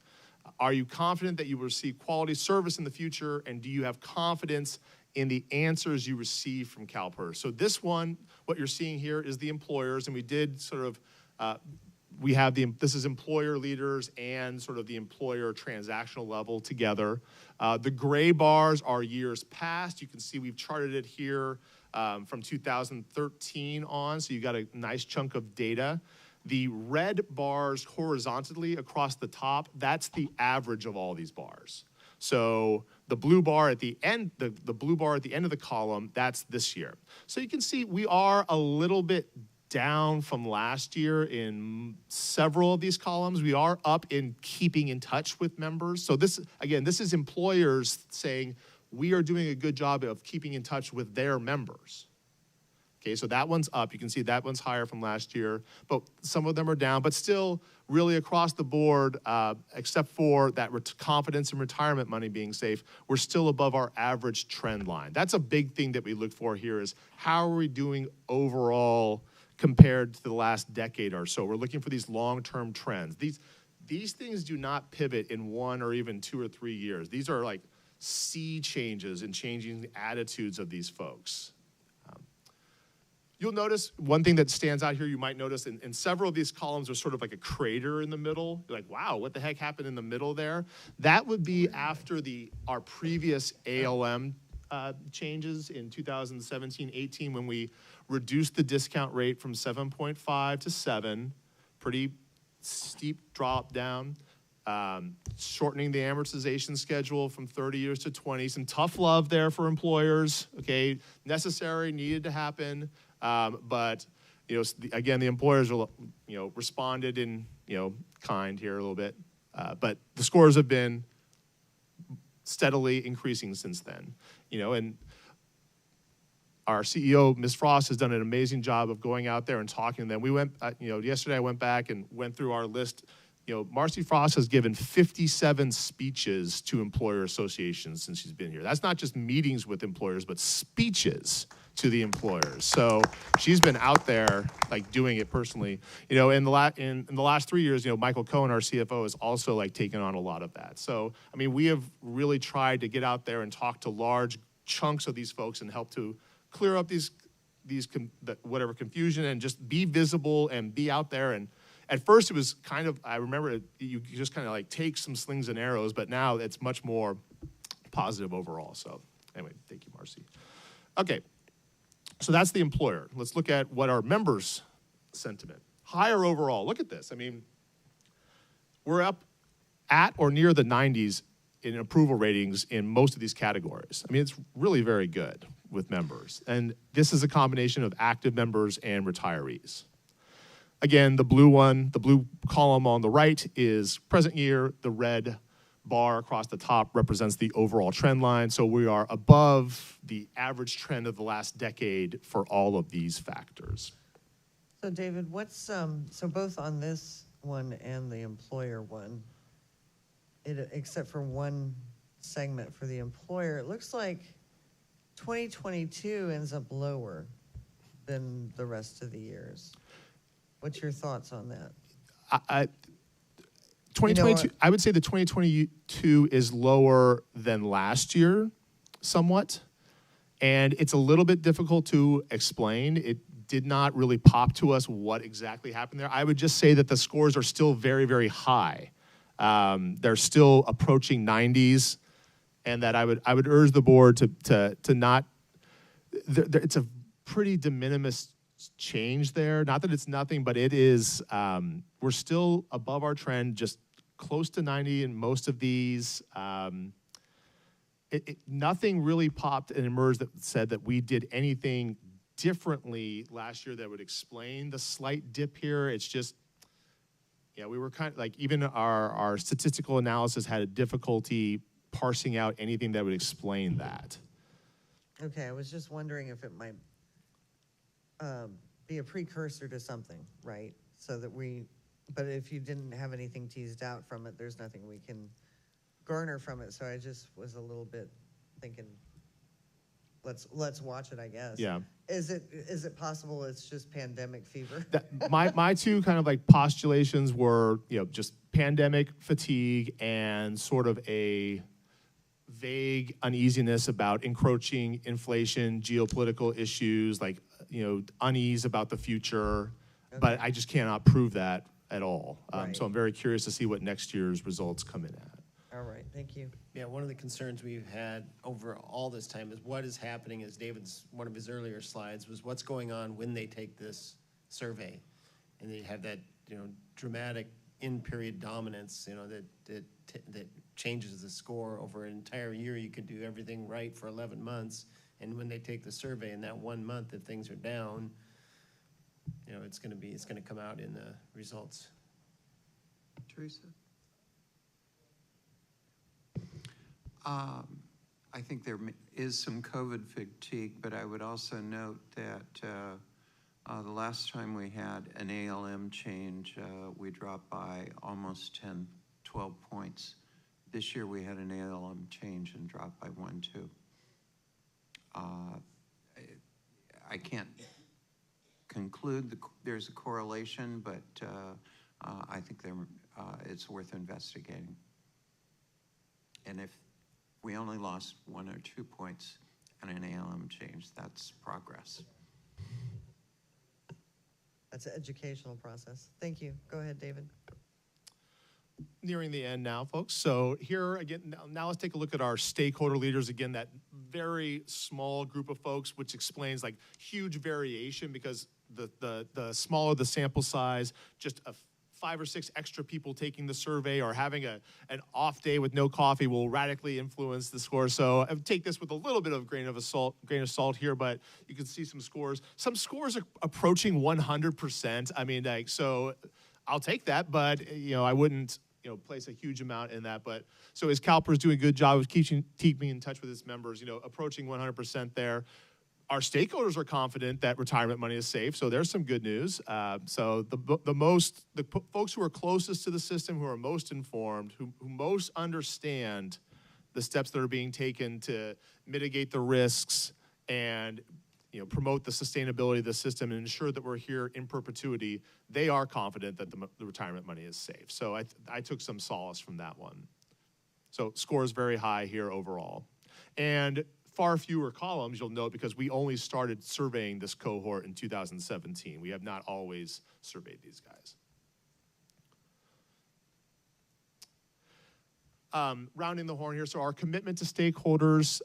Are you confident that you will receive quality service in the future? And do you have confidence in the answers you receive from CalPERS? So this one, what you're seeing here is the employers, and we did sort of, we have this is employer leaders and sort of the employer transactional level together. The gray bars are years past. You can see we've charted it here from 2013 on, so you got a nice chunk of data. The red bars horizontally across the top, that's the average of all these bars. So the blue bar at the end, the blue bar at the end of the column, that's this year. So you can see we are a little bit down from last year in several of these columns. We are up in keeping in touch with members. So this, again, this is employers saying we are doing a good job of keeping in touch with their members. Okay, so that one's up. You can see that one's higher from last year, but some of them are down, but still really across the board, except for that confidence in retirement money being safe, we're still above our average trend line. That's a big thing that we look for here is how are we doing overall compared to the last decade or so. We're looking for these long-term trends. These things do not pivot in 1 or even 2 or 3 years. These are like sea changes in changing the attitudes of these folks. You'll notice one thing that stands out here, you might notice in several of these columns, there's sort of like a crater in the middle. You're like, wow, what the heck happened in the middle there? That would be after our previous ALM changes in 2017-18 when we reduced the discount rate from 7.5 to 7, pretty steep drop down, shortening the amortization schedule from 30 years to 20, some tough love there for employers, okay, necessary, needed to happen, but you know, again, the employers will, you know, responded in, you know, kind here a little bit, but the scores have been steadily increasing since then, you know, and our CEO, Ms. Frost, has done an amazing job of going out there and talking to them. We went, you know, yesterday I went back and went through our list. You know, Marcy Frost has given 57 speeches to employer associations since she's been here. That's not just meetings with employers, but speeches to the employers. So she's been out there, like, doing it personally. You know, in the last 3 years, you know, Michael Cohen, our CFO, has also, like, taken on a lot of that. So, I mean, we have really tried to get out there and talk to large chunks of these folks and help to clear up whatever confusion and just be visible and be out there. And at first it was kind of, I remember you just kind of like take some slings and arrows, but now it's much more positive overall. So anyway, thank you, Marcy. Okay, so that's the employer. Let's look at what our members' sentiment. Higher overall, look at this. I mean, we're up at or near the 90s in approval ratings in most of these categories. I mean, it's really very good with members. And this is a combination of active members and retirees. Again, the blue column on the right is present year. The red bar across the top represents the overall trend line. So we are above the average trend of the last decade for all of these factors. So David, what's, so both on this one and the employer one, except for one segment for the employer, it looks like 2022 ends up lower than the rest of the years. What's your thoughts on that? 2022, I would say the 2022 is lower than last year, somewhat. And it's a little bit difficult to explain. It did not really pop to us what exactly happened there. I would just say that the scores are still very, very high. They're still approaching 90s. And that I would urge the board to not, it's a pretty de minimis change there. Not that it's nothing, but it is, we're still above our trend, just close to 90 in most of these. Nothing really popped and emerged that said that we did anything differently last year that would explain the slight dip here. It's just, yeah, we were kind of like, even our statistical analysis had a difficulty parsing out anything that would explain that. Okay, I was just wondering if it might be a precursor to something, right? So that but if you didn't have anything teased out from it, there's nothing we can garner from it. So I just was a little bit thinking, let's watch it, I guess. Yeah. Is it possible it's just pandemic fever? My two kind of like postulations were, just pandemic fatigue and sort of a vague uneasiness about encroaching inflation, geopolitical issues, like, unease about the future. Okay. But I just cannot prove that at all. Right. So I'm very curious to see what next year's results come in at. All right, thank you. Yeah, one of the concerns we've had over all this time is what is happening, as one of his earlier slides, was what's going on when they take this survey. And they have that, dramatic in-period dominance, that changes the score over an entire year. You could do everything right for 11 months. And when they take the survey in that 1 month, if things are down, it's going to come out in the results. Teresa? I think there is some COVID fatigue, but I would also note that the last time we had an ALM change, we dropped by almost 10, 12 points. This year we had an ALM change and dropped by 1, 2. I can't conclude there's a correlation, but I think it's worth investigating. And if we only lost 1 or 2 points and an ALM change, that's progress. That's an educational process. Thank you. Go ahead, David. Nearing the end now, folks. So here again, now let's take a look at our stakeholder leaders. Again, that very small group of folks, which explains like huge variation because the smaller the sample size, just 5 or 6 extra people taking the survey or having an off day with no coffee will radically influence the score. So I take this with a little bit of grain of salt here, but you can see some scores. Some scores are approaching 100%. I mean, like, so I'll take that, but I wouldn't place a huge amount in that. But so is CalPERS doing a good job of keeping in touch with its members? Approaching 100% there. Our stakeholders are confident that retirement money is safe, so there's some good news. So the folks who are closest to the system, who are most informed, who most understand the steps that are being taken to mitigate the risks and promote the sustainability of the system and ensure that we're here in perpetuity, they are confident that the retirement money is safe. So I took some solace from that one. So score is very high here overall. And far fewer columns, you'll note, because we only started surveying this cohort in 2017. We have not always surveyed these guys. Rounding the horn here, so our commitment to stakeholders,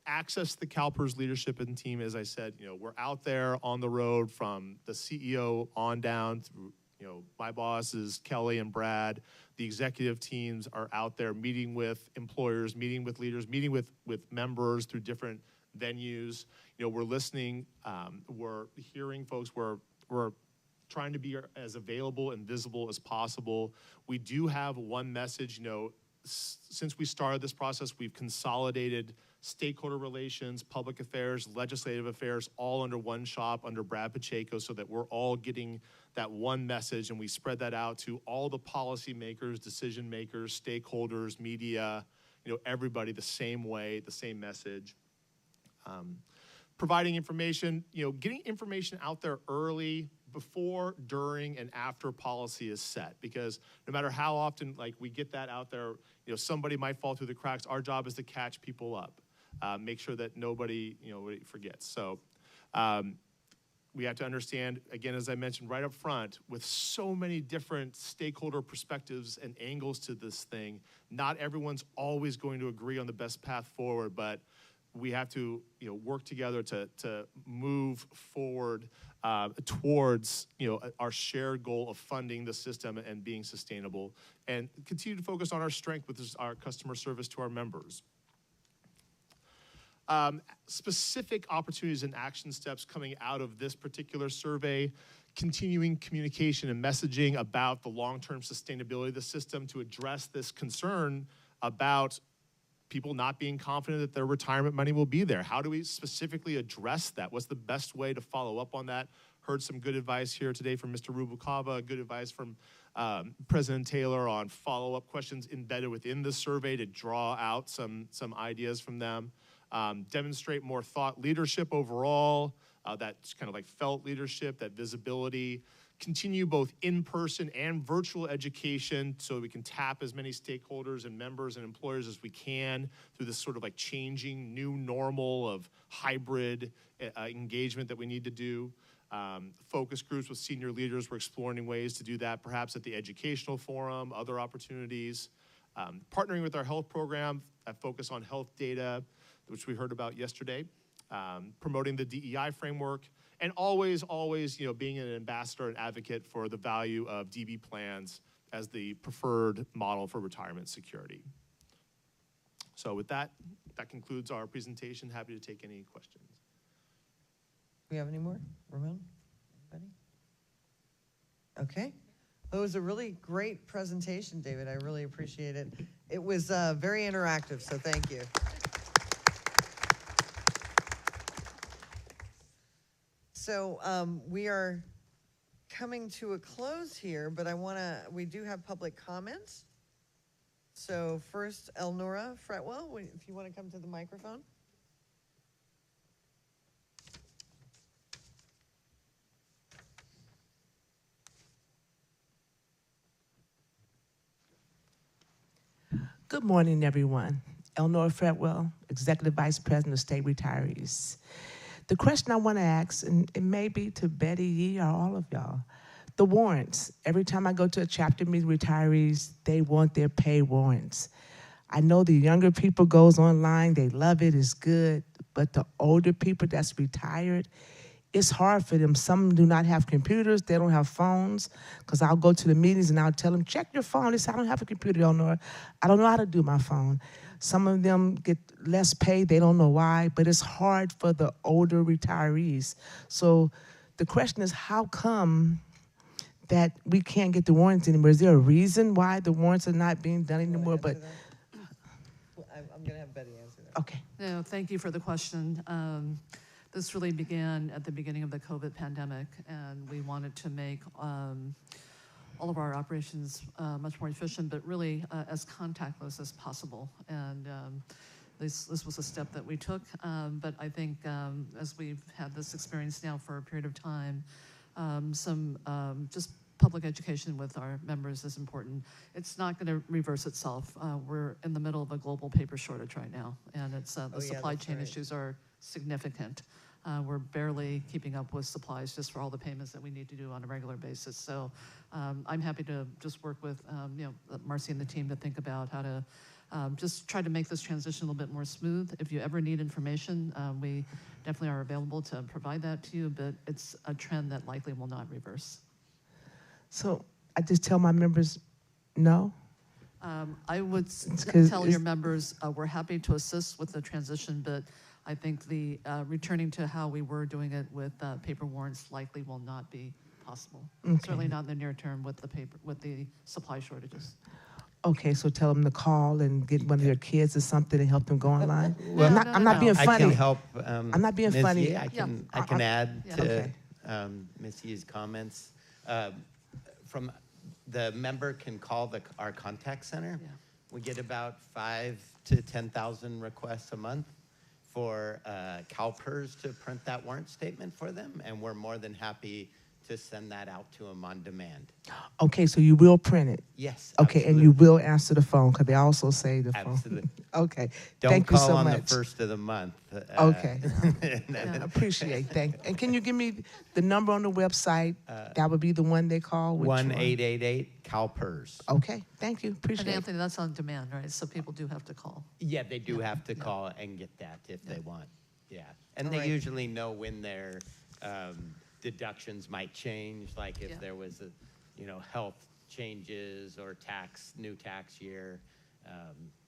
access to the CalPERS leadership and team, as I said, we're out there on the road from the CEO on down through, my bosses, Kelly and Brad. The executive teams are out there meeting with employers, meeting with leaders, meeting with members through different venues. We're listening, we're hearing folks, we're trying to be as available and visible as possible. We do have one message, since we started this process, we've consolidated stakeholder relations, public affairs, legislative affairs, all under one shop, under Brad Pacheco, so that we're all getting that one message, and we spread that out to all the policymakers, decision makers, stakeholders, media, everybody the same way, the same message. Providing information, getting information out there early, before, during, and after policy is set, because no matter how often we get that out there, somebody might fall through the cracks. Our job is to catch people up, make sure that nobody forgets. So we have to understand, again, as I mentioned right up front, with so many different stakeholder perspectives and angles to this thing, not everyone's always going to agree on the best path forward, but we have to work together to move forward towards our shared goal of funding the system and being sustainable, and continue to focus on our strength with our customer service to our members. Specific opportunities and action steps coming out of this particular survey: continuing communication and messaging about the long-term sustainability of the system to address this concern about people not being confident that their retirement money will be there. How do we specifically address that? What's the best way to follow up on that? Heard some good advice here today from Mr. Rubalcaba, good advice from President Taylor on follow-up questions embedded within the survey to draw out some ideas from them. Demonstrate more thought leadership overall, that kind of like felt leadership, that visibility, continue both in-person and virtual education so we can tap as many stakeholders and members and employers as we can through this sort of like changing new normal of hybrid engagement that we need to do. Focus groups with senior leaders, we're exploring ways to do that, perhaps at the educational forum, other opportunities. Partnering with our health program, that focus on health data, which we heard about yesterday. Promoting the DEI framework, and always, you know, being an ambassador and advocate for the value of DB plans as the preferred model for retirement security. So with that, that concludes our presentation. Happy to take any questions. Do we have any more? Ramon? Anybody? Okay. Well, it was a really great presentation, David. I really appreciate it. It was very interactive, so thank you. So we are coming to a close here, but we do have public comments. So first, Elnora Fretwell, if you want to come to the microphone. Good morning, everyone. Elnora Fretwell, Executive Vice President of State Retirees. The question I want to ask, and it may be to Betty Yee or all of y'all, the warrants. Every time I go to a chapter meeting with retirees, they want their pay warrants. I know the younger people goes online, they love it, it's good, but the older people that's retired, it's hard for them. Some do not have computers, they don't have phones, because I'll go to the meetings and I'll tell them, check your phone. They say, I don't have a computer, Eleanor. I don't know how to do my phone. Some of them get less pay, they don't know why, but it's hard for the older retirees. So the question is, how come that we can't get the warrants anymore? Is there a reason why the warrants are not being done anymore? But I'm going to have Betty answer that. Okay. No, thank you for the question. This really began at the beginning of the COVID pandemic, and we wanted to make all of our operations much more efficient, but really as contactless as possible. And this was a step that we took, but I think as we've had this experience now for a period of time, just public education with our members is important. It's not going to reverse itself. We're in the middle of a global paper shortage right now, and it's the supply chain issues are significant. We're barely keeping up with supplies just for all the payments that we need to do on a regular basis. So I'm happy to just work with Marcy and the team to think about how to just try to make this transition a little bit more smooth. If you ever need information, we definitely are available to provide that to you, but it's a trend that likely will not reverse. So I just tell my members no? I would tell your members we're happy to assist with the transition, but I think the returning to how we were doing it with paper warrants likely will not be possible. Okay. Certainly not in the near term with the supply shortages. Okay, so tell them to call and get one of their kids or something and help them go online. Well, I'm not being funny. I can help. I'm not being Ms. funny. Yee, I can add to Okay. Ms. Yee's comments. From the member can call our contact center. Yeah. We get about 5,000 to 10,000 requests a month for CalPERS to print that warrant statement for them, and we're more than happy to send that out to them on demand. Okay, so you will print it? Yes. Okay, absolutely. and you will answer the phone, because they also say the phone. Absolutely. Okay, Don't thank you call so on much. the first of the month. Okay, yeah, appreciate that. And can you give me the number on the website? That would be the one they call? 1-888-CalPERS. Okay, thank you, And appreciate it. Anthony, that's on demand, right? So people do have to call. Yeah, they do have to call and get that if they want. Yeah, and All they right. usually know when their deductions might change, like if there was health changes or new tax year.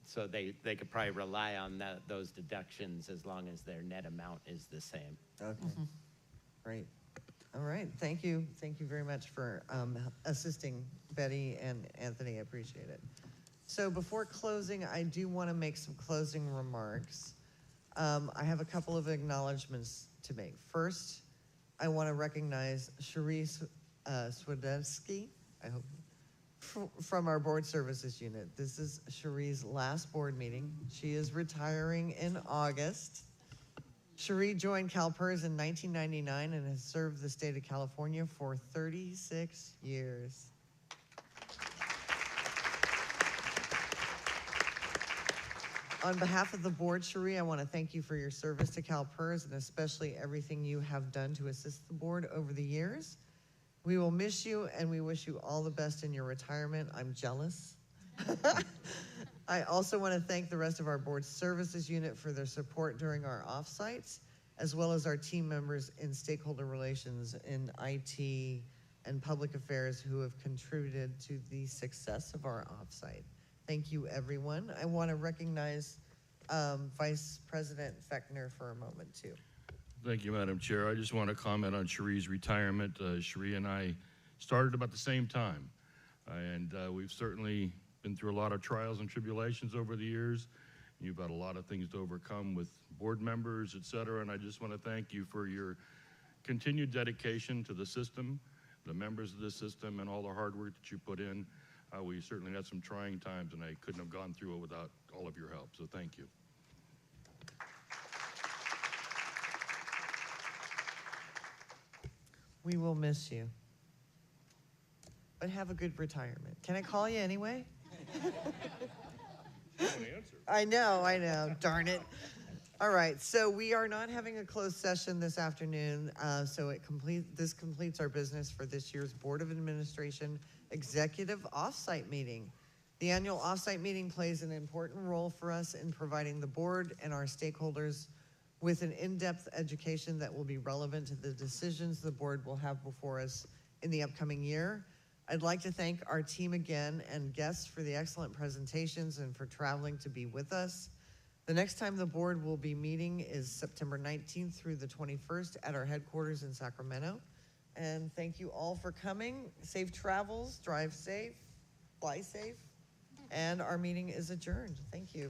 So they could probably rely on those deductions as long as their net amount is the same. Okay, great. All right, thank you. Thank you very much for assisting Betty and Anthony. I appreciate it. So before closing, I do want to make some closing remarks. I have a couple of acknowledgments to make. First, I want to recognize Cherise Swedensky, I hope, from our board services unit. This is Cherie's last board meeting. She is retiring in August. Cherie joined CalPERS in 1999 and has served the state of California for 36 years. On behalf of the board, Cherie, I want to thank you for your service to CalPERS and especially everything you have done to assist the board over the years. We will miss you and we wish you all the best in your retirement. I'm jealous. I also want to thank the rest of our board services unit for their support during our offsites, as well as our team members in stakeholder relations in IT and public affairs who have contributed to the success of our offsite. Thank you, everyone. I want to recognize Vice President Fechner for a moment, too. Thank you, Madam Chair. I just want to comment on Cherie's retirement. Cherie and I started about the same time, and we've certainly been through a lot of trials and tribulations over the years. You've had a lot of things to overcome with board members, et cetera, and I just want to thank you for your continued dedication to the system, the members of the system, and all the hard work that you put in. We certainly had some trying times, and I couldn't have gone through it without all of your help, so thank you. We will miss you. But have a good retirement. Can I call you anyway? I know, darn it. All right, so we are not having a closed session this afternoon, so this completes our business for this year's Board of Administration Executive Offsite Meeting. The annual offsite meeting plays an important role for us in providing the board and our stakeholders with an in-depth education that will be relevant to the decisions the board will have before us in the upcoming year. I'd like to thank our team again and guests for the excellent presentations and for traveling to be with us. The next time the board will be meeting is September 19th through the 21st at our headquarters in Sacramento. And thank you all for coming. Safe travels, drive safe, fly safe, and our meeting is adjourned. Thank you.